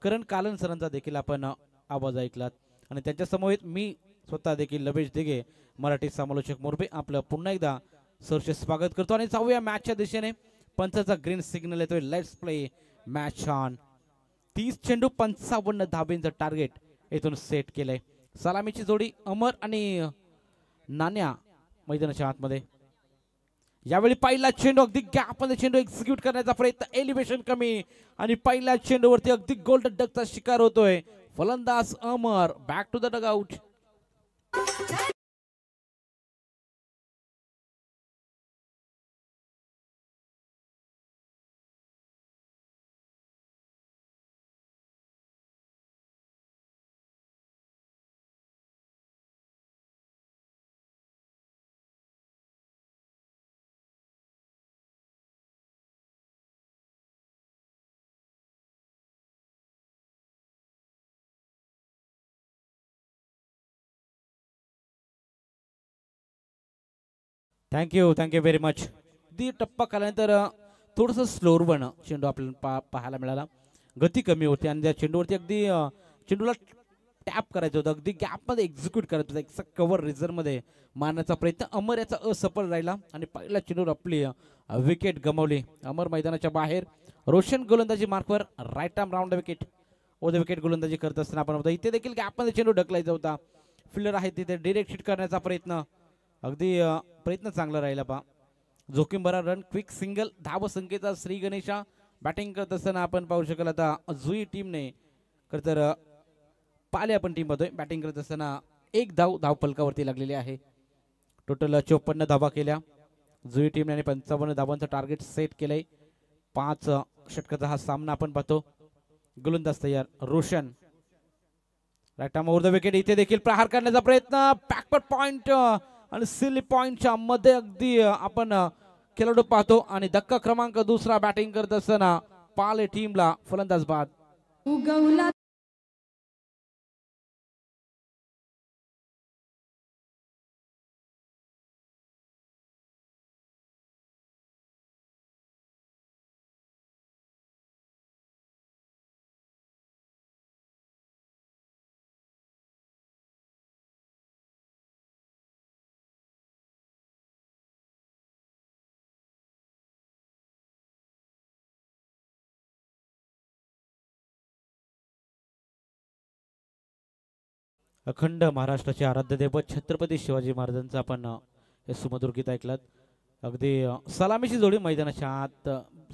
करण कालन सरांचा देखील आपण आवाज ऐकलात. आणि त्यांच्यासमोर मी स्वतः देखील लवेश दिघे मराठी समालोचक मोरबे आपलं पुन्हा एकदा सहर्ष स्वागत करतो. आणि जाऊया मॅचच्या दिशेने. पंचाचा ग्रीन सिग्नल येतोय. Let's play match on. 30 चेंडू 55 धाब्यांचं टार्गेट इथून सेट केलंय. सलामीची जोडी अमर आणि नान्या मैदानाच्या आतमध्ये. यावेळी पहिला चेंडू अगदी गॅपमध्ये चेंडू एक्झिक्यूट करण्याचा प्रयत्न. एलिव्हेशन कमी आणि पहिल्या चेंडूवरती अगदी गोल्डन डकचा शिकार होतोय फलंदाज Amar. Back to the dugout. Thank you very much. दी टप्पा खाल्यानंतर थोडंसं स्लोअर वन चेंडू आपल्याला पाहायला मिळाला. गती कमी होती आणि त्या चेंडूवरती अगदी चेंडूला टॅप करायचं होतं. अगदी गॅपमध्ये एक्झिक्यूट करायचं होतं. एक कव्हर रिझर्वमध्ये मारण्याचा प्रयत्न अमर याचा असफल राहिला आणि पहिल्या चेंडूवर आपली विकेट गमावली. अमर मैदानाच्या बाहेर. रोशन गोलंदाजी मार्कवर right arm round wicket over the wicket गोलंदाजी करत असताना आपण होता. इथे देखील गॅपमध्ये चेंडू ढकलायचा होता. फिल्डर आहे तिथे डिरेक्ट हिट करण्याचा प्रयत्न. अगदी प्रयत्न चांगला राहिला पा. जोखीम भरा रन क्विक सिंगल. धाव संख्येचा श्री गणेशा बॅटिंग करत असताना आपण पाहू शकाल. आता जुई टीमने खरं तर पाले आपण टीम बघतोय बॅटिंग करत असताना एक धाव फलकावरती लागलेली आहे. टोटल 54 धावा केल्या जुई टीमने आणि 55 धावांचं टार्गेट सेट केलंय. 5 षटकाचा हा सामना आपण पाहतो. गोलंदाज तयार. Roshan right arm over the wicket. इथे देखील प्रहार करण्याचा प्रयत्न. बॅकवर्ड पॉइंट आणि सिली पॉइंटच्या मध्ये अगदी आपण खेळाडू पाहतो आणि धक्का क्रमांक दुसरा बॅटिंग करत असताना पाले टीमला फलंदाज बाद. अखंड महाराष्ट्राचे आराध्य दैवत छत्रपती शिवाजी महाराजांचं आपण हे सुमधुर गीत ऐकलात. अगदी सलामीची जोडी मैदानाच्या आत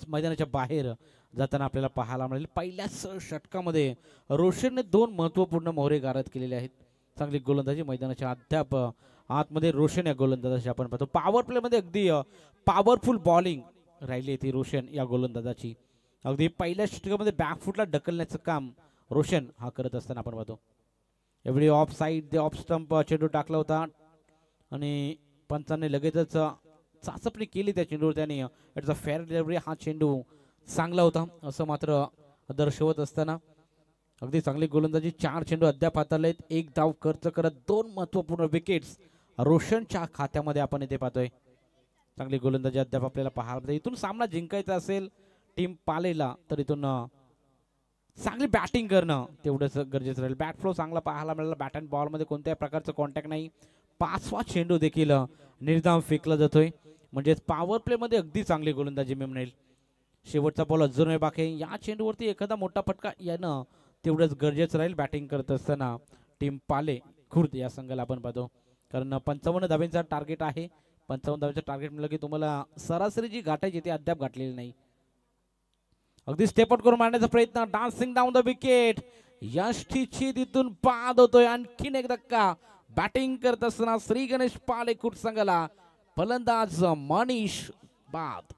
मैदानाच्या बाहेर जाताना आपल्याला पाहायला मिळेल. पहिल्याच षटकामध्ये रोशनने 2 महत्त्वपूर्ण मोहरे गारद केलेले आहेत. चांगली गोलंदाजी मैदानाच्या अद्याप आतमध्ये रोशन या गोलंदाजाची आपण पाहतो. पॉवर प्लेमध्ये अगदी पॉवरफुल बॉलिंग राहिली ती रोशन या गोलंदाजाची. अगदी पहिल्या षटकामध्ये बॅकफुटला ढकलण्याचं काम रोशन हा करत असताना आपण पाहतो. एवढी ऑफ साईड ऑफ स्टंप चेंडू टाकला होता आणि पंचांनी लगेचच चाचपणी केली त्या चेंडूवर. त्याने इट्स अ फेअर डिलिव्हरी. हा चेंडू चांगला होता असं मात्र दर्शवत असताना अगदी चांगली गोलंदाजी. 4 चेंडू अद्याप हाताळले आहेत. 1 धाव खर्च करत 2 महत्त्वपूर्ण विकेट्स रोशनच्या खात्यामध्ये आपण इथे पाहतोय. चांगली गोलंदाजी अद्याप आपल्याला पाहायला. इथून सामना जिंकायचा असेल टीम पालेला तर इथून चांगली बॅटिंग करणं तेवढंच गरजेचं राहील. बॅट फ्लो चांगला पाहायला मिळाला. बॅट अँड बॉलमध्ये कोणत्याही प्रकारचं कॉन्टॅक्ट नाही. 5वा चेंडू देखील निर्धाम फेकला जातोय. म्हणजेच पॉवर प्लेमध्ये अगदी चांगली गोलंदाजी मी म्हणेल. शेवटचा बॉल अजूनही बाकी आहे. या चेंडूवरती एखादा मोठा फटका येणं तेवढंच गरजेचं राहील बॅटिंग करत असताना टीम पाले खुर्द या संघाला आपण पाहतो. कारण 55 धाब्यांचा टार्गेट आहे. 55 धाब्यांचं टार्गेट म्हटलं की तुम्हाला सरासरी जी गाठायची ती अद्याप गाठलेली नाही. अगदी स्टेप आउट करून मारण्याचा प्रयत्न. Dancing down the wicket. यष्टीची तिथून बाद होतोय. आणखीन एक धक्का. बॅटिंग करत असताना श्री गणेश पाले खुर्द संघाला फलंदाज मनीष बाद.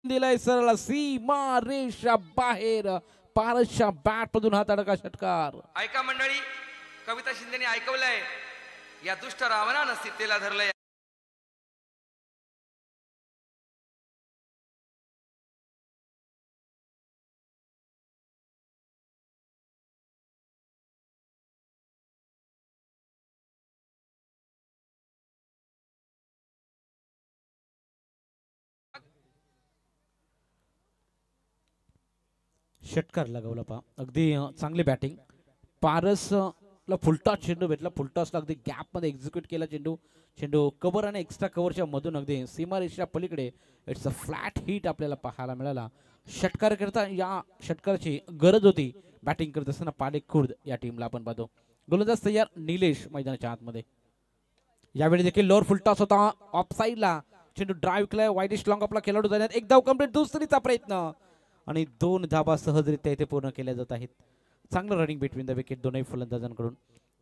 दिलाय सरळ सीमा रेषा बाहेर. पारसच्या बॅट मधून हा तडका षटकार. ऐका मंडळी, कविता शिंदेने ऐकवलंय. या दुष्ट रावणानं सीतेला धरलंय. षटकार लगावला पहा. अगदी चांगली बॅटिंग. पारसला फुलटॉस चेंडू भेटला. फुलटॉसला अगदी गॅप मध्ये एक्झिक्यूट केला चेंडू. चेंडू कव्हर आणि एक्स्ट्रा कव्हरच्या मधून अगदी सीमारेषेच्या पलीकडे इट्स अ फ्लॅट हिट आपल्याला पाहायला मिळाला. षटकार करता या षटकाराची गरज होती बॅटिंग करत असताना पाले खुर्द या टीमला आपण पाहतो. गोलंदाज तयार निलेश मैदानाच्या आतमध्ये. यावेळी देखील लोअर फुलटॉस होता. ऑफ साईडला चेंडू ड्राईव्ह केलाय. वाईडिश लॉंग आपला खेळाडू जाण्यात. 1 धाव कंप्लीट. दुसरीचा प्रयत्न आणि 2 धाबा सहजरित्या इथे पूर्ण केल्या जात आहेत. चांगलं रनिंग बिटवीन द विकेट दोनही फलंदाजांकडून.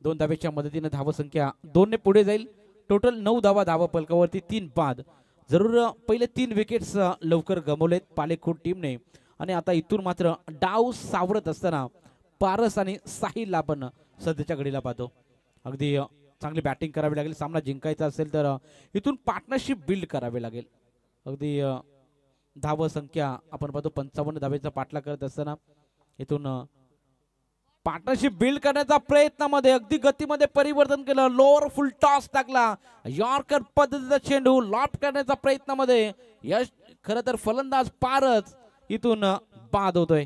2 धाब्याच्या मदतीने धावसंख्या 2 ने पुढे जाईल. टोटल 9 धावा फलकावरती 3 बाद. जरूर पहिले 3 विकेट्स लवकर गमावलेत पालेखुर्द टीमने आणि आता इथून मात्र डाव सावरत असताना पारस आणि साहिलला आपण सध्याच्या घडीला पाहतो. अगदी चांगली बॅटिंग करावी लागेल. सामना जिंकायचा असेल तर इथून पार्टनरशिप बिल्ड करावी लागेल. अगदी धाव संख्या आपण पाहतो 55 धावेचा पाठला करत असताना इथून पार्टनरशिप बिल्ड करण्याचा प्रयत्नामध्ये अगदी गतीमध्ये परिवर्तन केलं. लोअर फुल टॉस टाकला. यॉर्कर पद्धतीचा चेंडू लॉफ्ट करण्याचा प्रयत्नामध्ये यश. खरं तर फलंदाज पारस इथून बाद होतोय.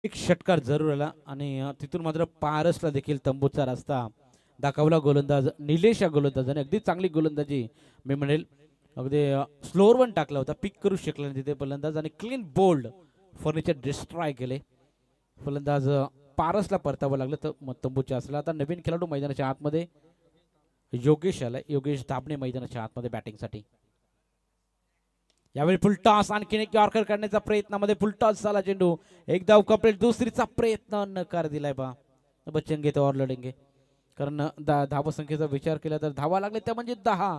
एक षटकार जरूर आला आणि तिथून मात्र पारसला देखील तंबूचा रस्ता दाखवला गोलंदाज निलेश या गोलंदाजाने अगदी चांगली गोलंदाजी मी म्हणेल अगदी स्लोअर वन टाकला होता पिक करू शकला नाही तिथे फलंदाज आणि क्लीन बोल्ड फर्निचर डिस्ट्रॉय केले फलंदाज पारसला परतावं लागलं तर तंबूच्या असला आता नवीन खेळाडू मैदानाच्या आतमध्ये योगेश आलाय योगेश दाबणे मैदानाच्या आतमध्ये बॅटिंगसाठी यावेळी फुल टॉस आणखीन एक यॉर्कर काढण्याचा प्रयत्नामध्ये फुल टॉस झाला चेंडू एक धाव कंप्लीट दुसरीचा प्रयत्न नकार दिलाय बा बच्चेंगे तो और लढेंगे कारण धावसंख्येचा विचार केला तर धावा लागले त्या म्हणजे 10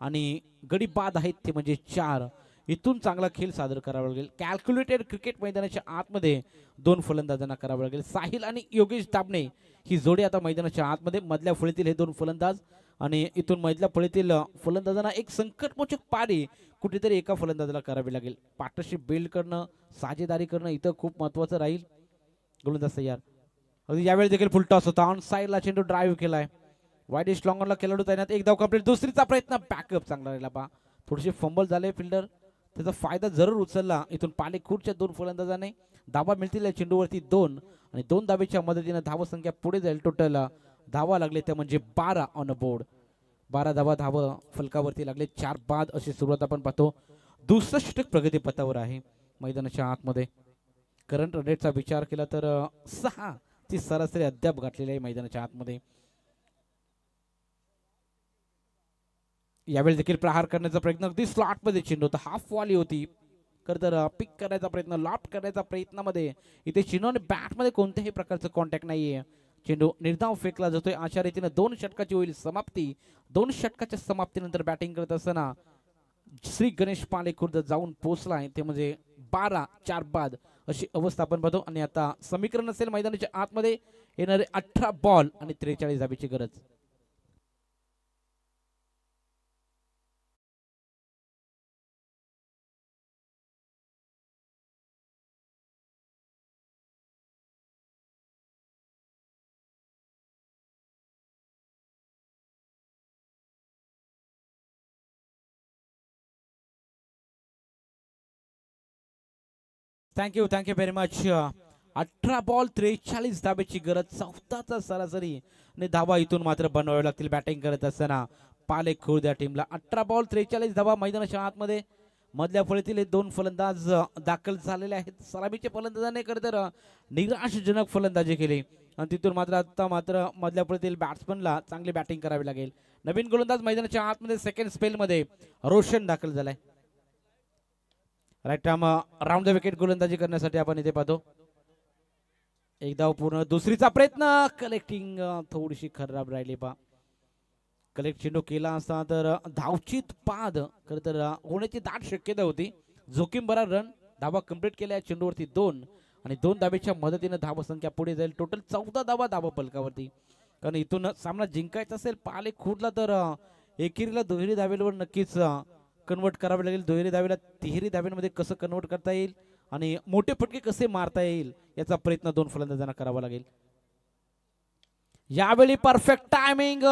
आणि गडी बाद आहेत ते म्हणजे 4 इथून चांगला खेळ सादर करावा लागेल कॅल्क्युलेटेड क्रिकेट मैदानाच्या आतमध्ये 2 फलंदाजांना करावं लागेल साहिल आणि योगेश दाबणे ही जोडी आता मैदानाच्या आतमध्ये मधल्या फळीतील हे 2 फलंदाज आणि इथून मधल्या फळीतील फलंदाजांना एक संकटमोचक पारी कुठेतरी एका फलंदाजाला करावी लागेल पार्टनरशिप बिल्ड करणं साझेदारी करणं इथं खूप महत्वाचं राहील गोलंदाज तयार अगदी यावेळी देखील फुल टॉस होता ऑन साईडला चेंडू ड्राईव्ह केलाय वाईड इस्ट लॉंगरला खेळाडू तैनात एक धाव कंप्लीट दुसरीचा प्रयत्न बॅकअप चांगला राहिला बा थोडेसे फंबल झाले फिल्डर त्याचा फायदा जरूर उचलला इथून पालेखुर्दच्या 2 फलंदाजाने धावा मिळतील चेंडूवरती 2 आणि 2 धावेच्या मदतीने धावसंख्या पुढे जाईल टोटल धावा लागले त्या म्हणजे 12 ऑन अ बोर्ड 12 धावा फलकावरती लागले 4 बाद अशी सुरुवात आपण पाहतो दुसरं षटक प्रगती पथावर आहे मैदानाच्या आतमध्ये करंट रन रेटचा विचार केला तर 6 ची सरासरी अद्याप गाठलेली आहे मैदानाच्या आतमध्ये यावेळी देखील प्रहार करण्याचा प्रयत्न अगदी स्लॉट मध्ये चेंडू होता हाफ वॉली होती तर पिक करायचा प्रयत्न लॉफ्ट करण्याचा प्रयत्नामध्ये इथे चेंडू आणि बॅट मध्ये कोणत्याही प्रकारचं कॉन्टॅक्ट नाहीये चेंडू निर्धाव फेकला जातोय अशा रीतीने 2 षटकाची होईल समाप्ती 2 षटकाच्या समाप्तीनंतर बॅटिंग करत असताना श्री गणेश पालेखुर्द जाऊन पोहोचलाय ते म्हणजे 12 4 बाद अशी अवस्था आपण पाहतो आणि आता समीकरण असेल मैदानाच्या आतमध्ये येणारे 18 बॉल आणि 43 धावेची गरज थँक्यू व्हेरी मच 18 बॉल 43 धावेची गरज 14चा सरासरी आणि धावा इथून मात्र बनवावे लागतील बॅटिंग करत असताना पालेखुर्द या टीमला 18 बॉल 43 धावा मैदानाच्या आतमध्ये मधल्या फळीतील 2 फलंदाज दाखल झालेले आहेत सलामीचे फलंदाजाने खरं तर निराशजनक फलंदाजी केली आणि तिथून आता मात्र मधल्या फळीतील बॅट्समनला चांगली बॅटिंग करावी लागेल नवीन गोलंदाज मैदानाच्या आतमध्ये सेकंड स्पेल मध्ये रोशन दाखल झालाय right arm round the wicket गोलंदाजी करण्यासाठी आपण इथे पाहतो एक धाव पूर्ण दुसरीचा प्रयत्न कलेक्टिंग थोडीशी खराब राहिली पा कलेक्ट चेंडू केला असता तर धावचित बाद खरं तर होण्याची दाट शक्यता होती जोखीम भरा रन धावा कंप्लीट केल्या चेंडूवरती 2 आणि 2 धावेच्या मदतीने धावसंख्या पुढे जाईल टोटल 14 धावा फलकावरती कारण इथून सामना जिंकायचा असेल पालेखुर्दला तर एकेरीला दुहेरी धावेवर नक्कीच कन्वर्ट करावे लागेल दुहेरी धावेला तिहेरी धाव्यांमध्ये कसं कन्वर्ट करता येईल आणि मोठे फटके कसे मारता येईल याचा प्रयत्न 2 फलंदाजांना करावा लागेल यावेळी परफेक्ट टायमिंग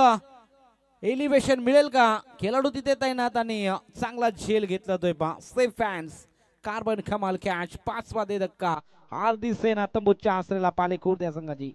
एलिव्हेशन मिळेल का खेळाडू तिथे तैनात आणि चांगला झेल घेतला जातोय पा सेफ फॅन्स कार्बन कमाल कॅच 5वा दे धक्का हार्दिक सेना तंबूच्या आसरेला पालेखुर्द या संघाची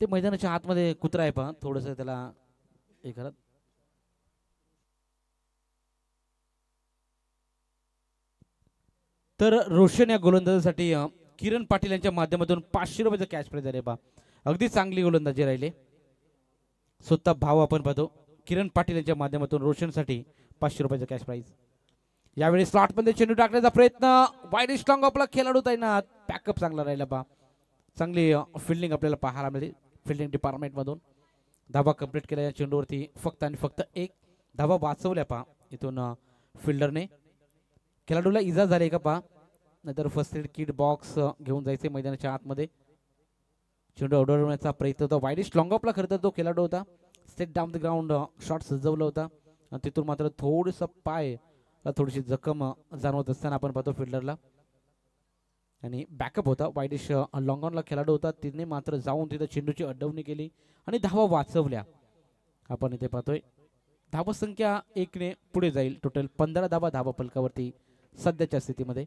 ते मैदानाच्या आतमध्ये कुत्रा आहे पहा थोडस त्याला हे करत तर रोशन या गोलंदाजासाठी किरण पाटील यांच्या माध्यमातून 500 रुपयाचं कॅश प्राइज आहे पहा अगदी चांगली गोलंदाजी राहिले स्वतः भाव आपण पाहतो किरण पाटील यांच्या माध्यमातून रोशनसाठी 500 रुपयाचं कॅश प्राइज यावेळी स्लॉट मध्ये चेंडू टाकण्याचा प्रयत्न वाईड स्ट्रॉंग आपला खेळाडू तैनात बॅकअप चांगला राहिला पहा चांगली फिल्डिंग आपल्याला पाहायला मिळते फिल्डिंग डिपार्टमेंट मधून धावा कंप्लीट केल्या या चेंडूवरती फक्त आणि फक्त एक धावा वाचवल्या पहा इथून फिल्डरने. खेळाडूला इजा झाली का पहा, नाहीतर फर्स्ट एड किट बॉक्स घेऊन जायचे मैदानाच्या आतमध्ये. चेंडू उडवण्याचा प्रयत्न होता, वाईडिश लॉंग ऑफला खरं तर तो खेळाडू होता. State down the ground shot सजवला होता आणि तिथून मात्र थोडंसं पाय थोडीशी जखम जाणवत असताना आपण पाहतो फिल्डरला. आणि बॅकअप होता, वाईडिश लॉंग ऑनला खेळाडू होता, तिने मात्र जाऊन तिथं चेंडूची अडवणी केली आणि धावा वाचवल्या. आपण इथे पाहतोय धावा संख्या 1 ने पुढे जाईल. टोटल 15 धावा धावा फलकावरती सध्याच्या स्थितीमध्ये.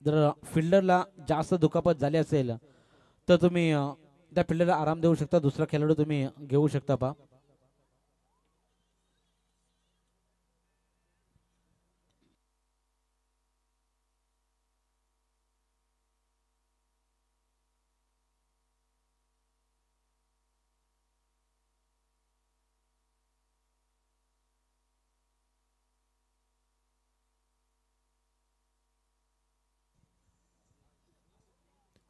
जर फिल्डरला जास्त दुखापत झाली असेल तर तुम्ही त्या फिल्डरला आराम देऊ शकता, दुसरा खेळाडू तुम्ही घेऊ शकता पहा.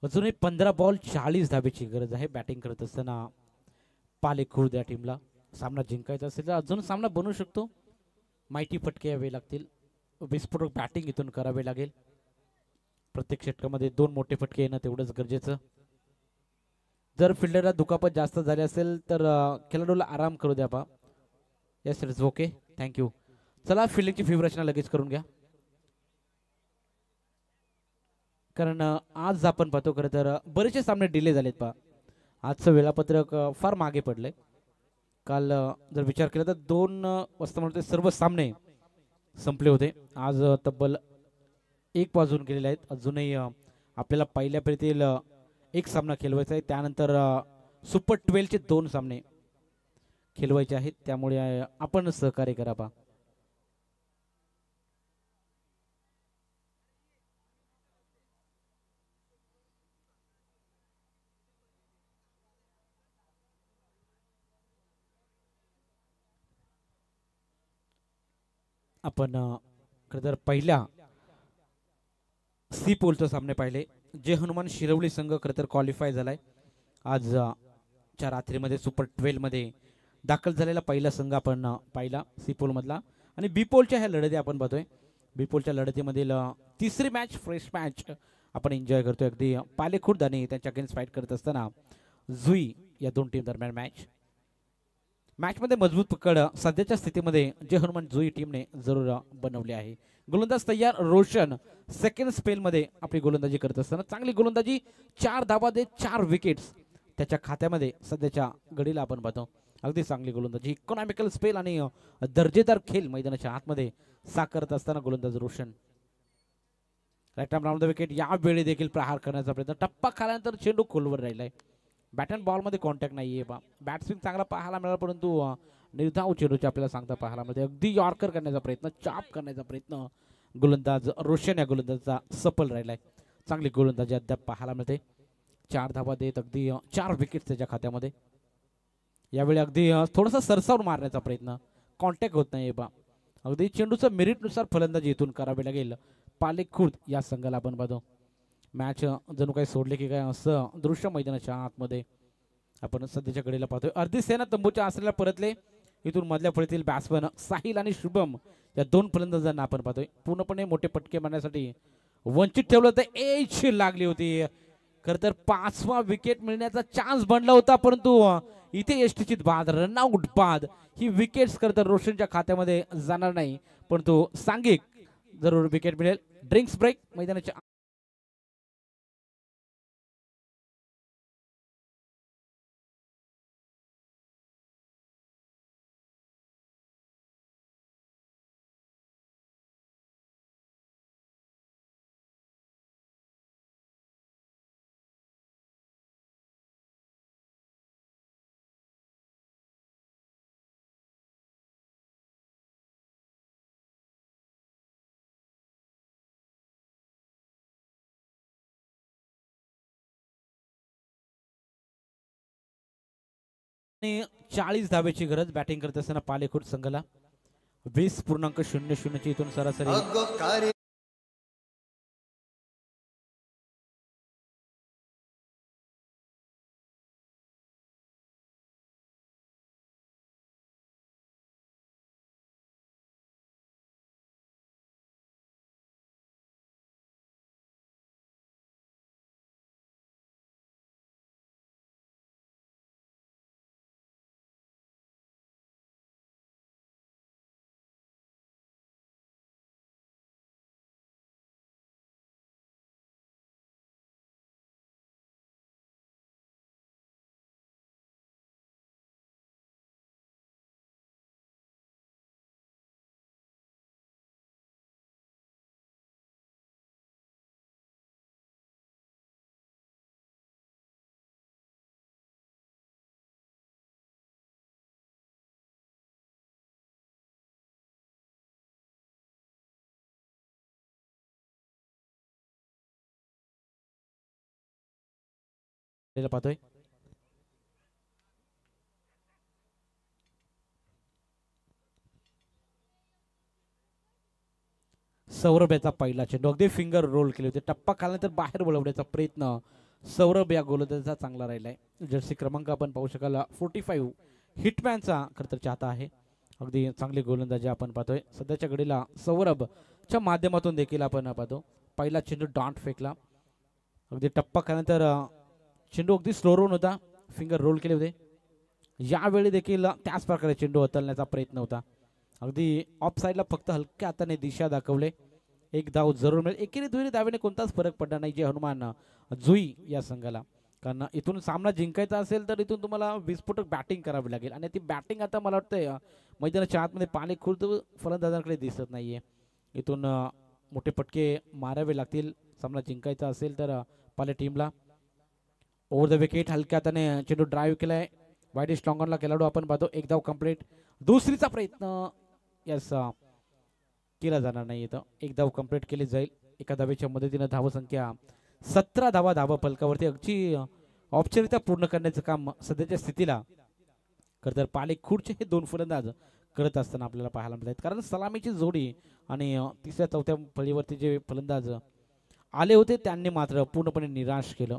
अजूनही 15 बॉल 40 धावेची गरज आहे बॅटिंग करत असताना पालेखुर्द या टीमला. सामना जिंकायचा असेल तर अजून सामना बनू शकतो. माहिती फटके यावे लागतील, विस्फोटक बॅटिंग इथून करावे लागेल. प्रत्येक षटकामध्ये 2 मोठे फटके येणं तेवढंच गरजेचं. जर फिल्डरला दुखापत जास्त झाली असेल तर खेळाडूला आराम करू द्या पहा. Yes it's okay, thank you. चला फिल्डिंगची फीव रचना लगेच करून घ्या, कारण आज आपण पाहतो खरं तर बरेचसे सामने डिले झालेत पहा. आजचं वेळापत्रक फार मागे पडलंय. काल जर विचार केला तर 2 वाजता म्हणते सर्व सामने संपले होते. आज तब्बल 1 वाजून गेलेले आहेत. अजूनही आपल्याला पहिल्या फेरीतील 1 सामना खेळवायचा आहे, त्यानंतर सुपर 12चे 2 सामने खेळवायचे आहेत. त्यामुळे आपण सहकार्य करा पहा. आपण खरं तर पहिल्या सी पोलचे सामने पाहिले. जे हनुमान शिरवली संघ खरं तर क्वालिफाय झालाय. आज च्या रात्रीमध्ये सुपर 12 मध्ये दाखल झालेला पहिला संघ आपण पाहिला सी पोल मधला. आणि बी पोलच्या ह्या लढती आपण पाहतोय. बी पोलच्या लढतीमधील तिसरी मॅच फ्रेश मॅच आपण एन्जॉय करतोय. अगदी पालेखुर्द आणि त्यांच्या अगेन्स्ट फाईट करत असताना जुई या 2 टीम दरम्यान मॅच मध्ये मजबूत पकड सध्याच्या स्थितीमध्ये जे हनुमान जुई टीमने जरूर बनवले आहे. गोलंदाज तयार. रोशन सेकंड स्पेल मध्ये आपली गोलंदाजी करत असताना चांगली गोलंदाजी, 4 धावा देत 4 विकेट्स त्याच्या खात्यामध्ये सध्याच्या घडीला आपण पाहतो. अगदी चांगली गोलंदाजी, इकॉनॉमिकल स्पेल आणि दर्जेदार खेळ मैदानाच्या आतमध्ये साकारत असताना गोलंदाज Roshan. Right arm round the wicket. यावेळी देखील प्रहार करण्याचा प्रयत्न, टप्पा खाल्यानंतर चेंडू खोलवर राहिलाय. बॅट अँड बॉल मध्ये कॉन्टॅक्ट नाहीये बा. बॅट स्विंग चांगला पाहायला मिळाला, परंतु निर्धाव चेंडूचे आपल्याला सांगता पाहायला मिळते. अगदी यॉर्कर करण्याचा प्रयत्न, चाप करण्याचा प्रयत्न गोलंदाज रोशन या गोलंदाजाचा सफल राहिलाय. चांगली गोलंदाजी अद्याप पाहायला मिळते. 4 धावा देत अगदी 4 विकेट त्याच्या खात्यामध्ये. यावेळी अगदी थोडासा सरसावून मारण्याचा प्रयत्न, कॉन्टॅक्ट होत नाही बा. अगदी चेंडूचं मेरिटनुसार फलंदाजी इथून करावी लागेल पालेखुर्द या संघाला आपण पाहतो. मॅच जणू काही सोडले की काय असं दृश्य मैदानाच्या आतमध्ये आपण सध्याच्या घडीला पाहतोय. अर्धी सेना तंबूच्या आसऱ्याला परतले. इथून मधल्या फळीतील बॅट्समन साहिल आणि शुभम या 2 फलंदाजांना आपण पाहतोय पूर्णपणे मोठे पटके मारण्यासाठी वंचित ठेवलं होतं. एज लागली होती. खरं तर 5वा विकेट मिळण्याचा चान्स बनला होता, परंतु इथे यष्टीचित बाद, रनआउट बाद. ही विकेट्स खरं तर रोशनच्या खात्यामध्ये जाणार नाही, परंतु सांघिक जरूर विकेट मिळेल. ड्रिंक्स ब्रेक मैदानाच्या आणि 40 धावेची गरज बॅटिंग करत असताना पालेखुर्द संघाला. 20.00 ची इथून सरासरी पाहतोय. सौरभ याचा पहिला चेंडू अगदी फिंगर रोल केले होते, टप्पा खाल्यानंतर बाहेर बोलवण्याचा प्रयत्न सौरभ या गोलंदाजाचा चांगला राहिलाय. जर्सी क्रमांक आपण पाहू शकाल 45 हिटमॅनचा खरं तर चाहता आहे. अगदी चांगली गोलंदाजी आपण पाहतोय सध्याच्या घडीला सौरभच्या माध्यमातून देखील आपण पाहतो. पहिला चेंडू डॉट फेकला, अगदी टप्पा खाल्यानंतर चेंडू अगदी स्लो रोन होता, फिंगर रोल केले होते. यावेळी देखील त्याच प्रकारे चेंडू हतलण्याचा प्रयत्न होता. अगदी ऑफ साईडला फक्त हलक्या हाताने दिशा दाखवले. एक धाव जरूर मिळेल. एकेरी दुहेरी धावेने कोणताच फरक पडणार नाही जे हनुमान जुई या संघाला, कारण इथून सामना जिंकायचा असेल तर इथून तुम्हाला विस्फोटक बॅटिंग करावी लागेल आणि ती बॅटिंग आता मला वाटतंय मैदानाच्या आतमध्ये पाणी खुर्द फलंदाजांकडे दिसत नाहीये. इथून मोठे फटके मारावे लागतील सामना जिंकायचा असेल तर पाले टीमला. ओव्हर द विकेट हलक्या हाताने चेंडू ड्राईव्ह केलाय. वाईड स्ट्रॉंगरला खेळाडू आपण पाहतो. एक धाव कंप्लीट. दुसरीचा प्रयत्न यस केला जाणार नाही. इथं एक धाव कंप्लीट केली जाईल. एका धावेच्या मदतीनं धावसंख्या 17 धावा धावा फलकावरती अगदी औपचारिकता पूर्ण करण्याचं काम सध्याच्या स्थितीला खरं तर पाले खुर्चे हे दोन फलंदाज करत असताना आपल्याला पाहायला मिळतात. कारण सलामीची जोडी आणि तिसऱ्या चौथ्या फळीवरती जे फलंदाज आले होते त्यांनी मात्र पूर्णपणे निराश केलं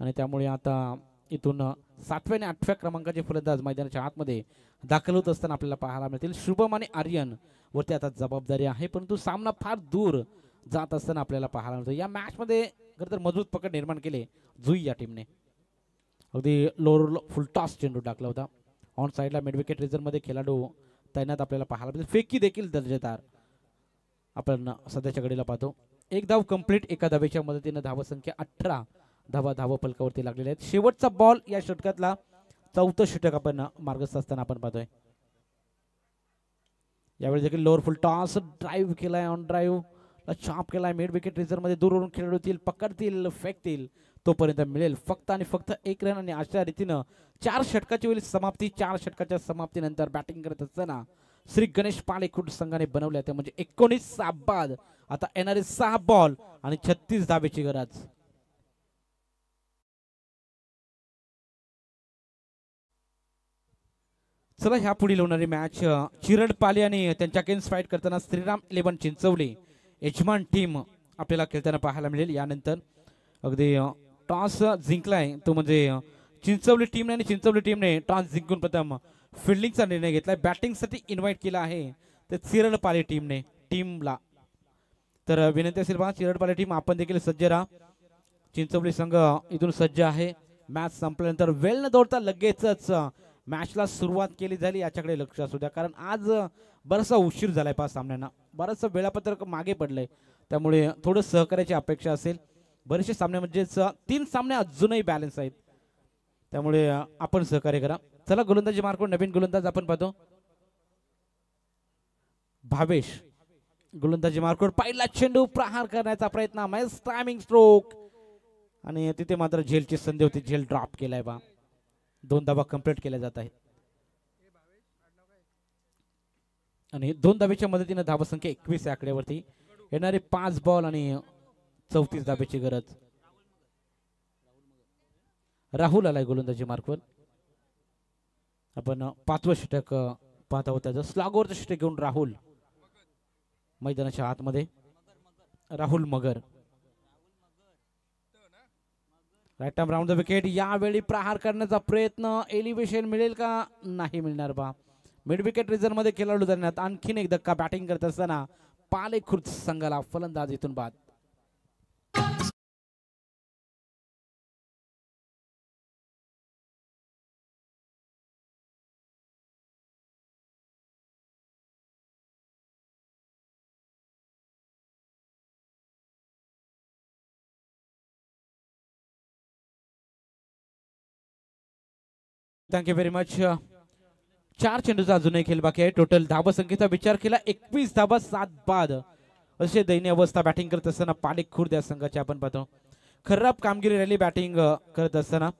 आणि त्यामुळे आता इथून 7व्या आणि 8व्या क्रमांकाचे फलंदाज मैदानाच्या आतमध्ये दाखल होत असताना आपल्याला पाहायला मिळतील. शुभम आणि आर्यन वरती आता जबाबदारी आहे, परंतु सामना फार दूर जात असताना आपल्याला पाहायला मिळतो. या मॅच मध्ये खरं तर मजबूत पकड निर्माण केले जुई या टीमने. अगदी लोअर फुलटॉस चेंडू टाकला होता. ऑन साईडला मिड विकेट रिझर्व मध्ये खेळाडू तैनात आपल्याला पाहायला मिळतील. फेकी देखील दर्जेदार आपण सध्याच्या घडीला पाहतो. एक धाव कंप्लीट. एका धावेच्या मदतीने धावसंख्या 18 धावा धाव फलकावरती लागलेले आहेत. शेवटचा बॉल या षटकातला चौथं षटक आपण मार्गस्थ असताना आपण पाहतोय. यावेळी देखील लोअर फुल टॉस ड्राईव्ह केलाय. ऑन ड्राईव्ह छाप केलाय. मिड विकेट रिझर्व मध्ये दूरवरून खेळतील, पकडतील, फेकतील तोपर्यंत मिळेल फक्त आणि फक्त एक रन. आणि अशा रीतीनं 4 षटकाची वेळी समाप्ती. 4 षटकाच्या समाप्तीनंतर बॅटिंग करत असताना श्री गणेश पालेखुर्द संघाने बनवल्या त्या म्हणजे 19 बाद. आता येणारे 6 बॉल आणि 36 धावेची गरज. चला ह्या पुढील होणारी मॅच चिरड पाले आणि त्यांच्या अगेन्स्ट फाईट करताना श्रीराम 11 चिंचवली यजमान टीम आपल्याला खेळताना पाहायला मिळेल. यानंतर अगदी टॉस जिंकलाय तो म्हणजे चिंचवली टीमने आणि चिंचवली टीमने टॉस जिंकून प्रथम फिल्डिंगचा निर्णय घेतलाय. बॅटिंगसाठी इन्व्हाइट केला आहे तर चिरड पाले टीमने टीमला. तर विनंती असेल बघा चिरड पाले टीम आपण देखील सज्ज राहा. चिंचवली संघ इथून सज्ज आहे. मॅच संपल्यानंतर वेळ न दौडता लगेचच मॅचला सुरुवात केली झाली याच्याकडे लक्ष असू द्या, कारण आज बराचसा उशीर झालाय 5 सामन्यांना. बरंचसं वेळापत्रक मागे पडलंय त्यामुळे थोडं सहकार्याची अपेक्षा असेल. बरेचसे सामने म्हणजेच 3 सामने अजूनही बॅलन्स आहेत त्यामुळे आपण सहकार्य करा. चला गोलंदाजी मार्कवर नवीन गोलंदाज आपण पाहतो. भावेश गोलंदाजी मार्कवर पहिला चेंडू प्रहार करण्याचा प्रयत्न. मॅच टायमिंग स्ट्रोक आणि तिथे मात्र झेलची संधी होती. झेल ड्रॉप केलाय बा. 2 धावा कंप्लीट केल्या जात आहेत आणि 2 धावेच्या मदतीने धावसंख्या 21 या आकड्यावरती. येणारे 5 बॉल आणि 34 धावेची गरज. राहुल आलाय गोलंदाजी मार्कवर. आपण 5वं षटक पाहत आहोत. त्याचं स्लॉगवरचं षटक घेऊन राहुल मैदानाच्या आतमध्ये. Rahul Magar right arm round the wicket. यावेळी प्रहार करण्याचा प्रयत्न. एलिव्हेशन मिळेल का? नाही मिळणार बा. मिड विकेट रिझर्व मध्ये खेळाडू धरण्यात आणखीन एक धक्का. बॅटिंग करत असताना पालेखुर्द संघाला फलंदाज इथून बाद. Thank you very much. 4 चेंडूचा अजूनही खेळ बाकी आहे. टोटल धावसंख्येचा विचार केला 21 धावा 7 बाद असे दयनीय अवस्था बॅटिंग करत असताना पालेखुर्द या संघाची आपण पाहतो. खराब कामगिरी राहिली बॅटिंग करत असताना.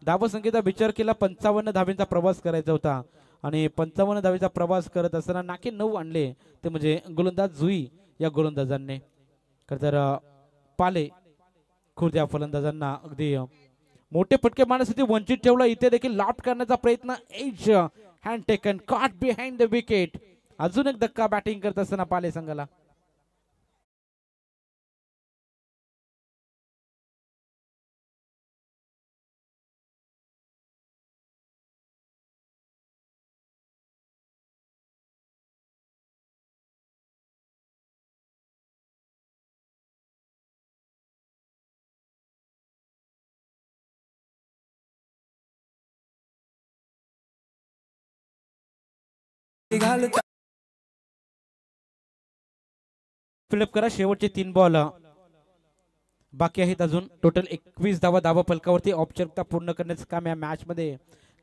धावसंख्येचा विचार केला 55 धावेचा प्रवास करायचा होता आणि 55 धावेचा प्रवास करत असताना नाके 9 आणले ते म्हणजे गोलंदाज जुई या गोलंदाजांनी. खरं तर पाले खुर्द या फलंदाजांना अगदी मोठे फटके मारण्यासाठी वंचित ठेवला. इथे देखील लॉफ्ट करण्याचा प्रयत्न. Edge and taken caught behind the wicket. अजून एक धक्का बॅटिंग करत असताना पाले संघाला. फिलअप करा. शेवटचे 3 बॉल बाकी आहेत अजून. टोटल 21 धावा फलकावरती. औपचारिकता पूर्ण करण्याचं काम या मॅच मध्ये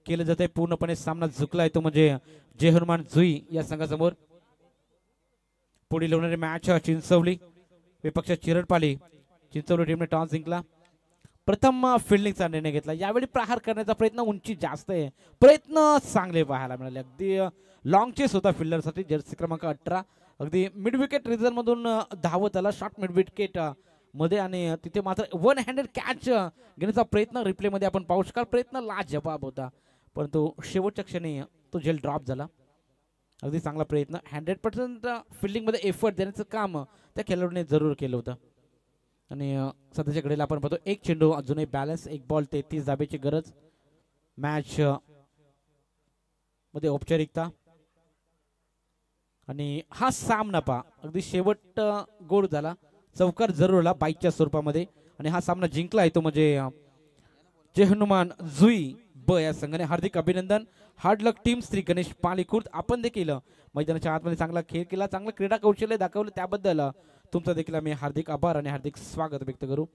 केलं जात आहे. पूर्णपणे सामना जिंकला आहे तो म्हणजे जय हनुमान जुई या संघासमोर. पुढील होणारी मॅच चिंचवली विपक्ष चिरडपाली. चिंचवली टीमने टॉस जिंकला. प्रथम फिल्डिंगचा निर्णय घेतला. यावेळी प्रहार करण्याचा प्रयत्न. उंची जास्त आहे. प्रयत्न चांगले पाहायला मिळाले. अगदी लॉंग चेस होता फिल्डरसाठी. जर्सी क्रमांक 18 अगदी मिड विकेट रिझन मधून धावत आला. शॉर्ट मिड विकेट मध्ये आणि तिथे मात्र वन हँडेड कॅच घेण्याचा प्रयत्न रिप्ले मध्ये आपण पाहू शकाल. प्रयत्न लाजवाब होता परंतु शेवटच्या क्षणी तो झेल ड्रॉप झाला. अगदी चांगला प्रयत्न. 100% फिल्डिंग मध्ये एफर्ट देण्याचं काम त्या खेळाडूने जरूर केलं होतं. आणि सध्याच्या घडीला आपण पाहतो एक चेंडू अजूनही बॅलन्स. 1 बॉल 33 धाब्याची गरज. मॅच मध्ये औपचारिकता आणि हा सामना पहा अगदी शेवट गोड झाला. चौकार जरूर आला बाईकच्या स्वरूपामध्ये. आणि हा सामना जिंकला आहे तो म्हणजे जय हनुमान जुई ब या संघाने. हार्दिक अभिनंदन. हार्ड लक टीम श्री गणेश पालीखुर्द. आपण देखील मैदानाच्या आतमध्ये चांगला खेळ केला. चांगलं क्रीडा कौशल्य दाखवलं त्याबद्दल तुमचा देखील आम्ही हार्दिक आभार आणि हार्दिक स्वागत व्यक्त करू.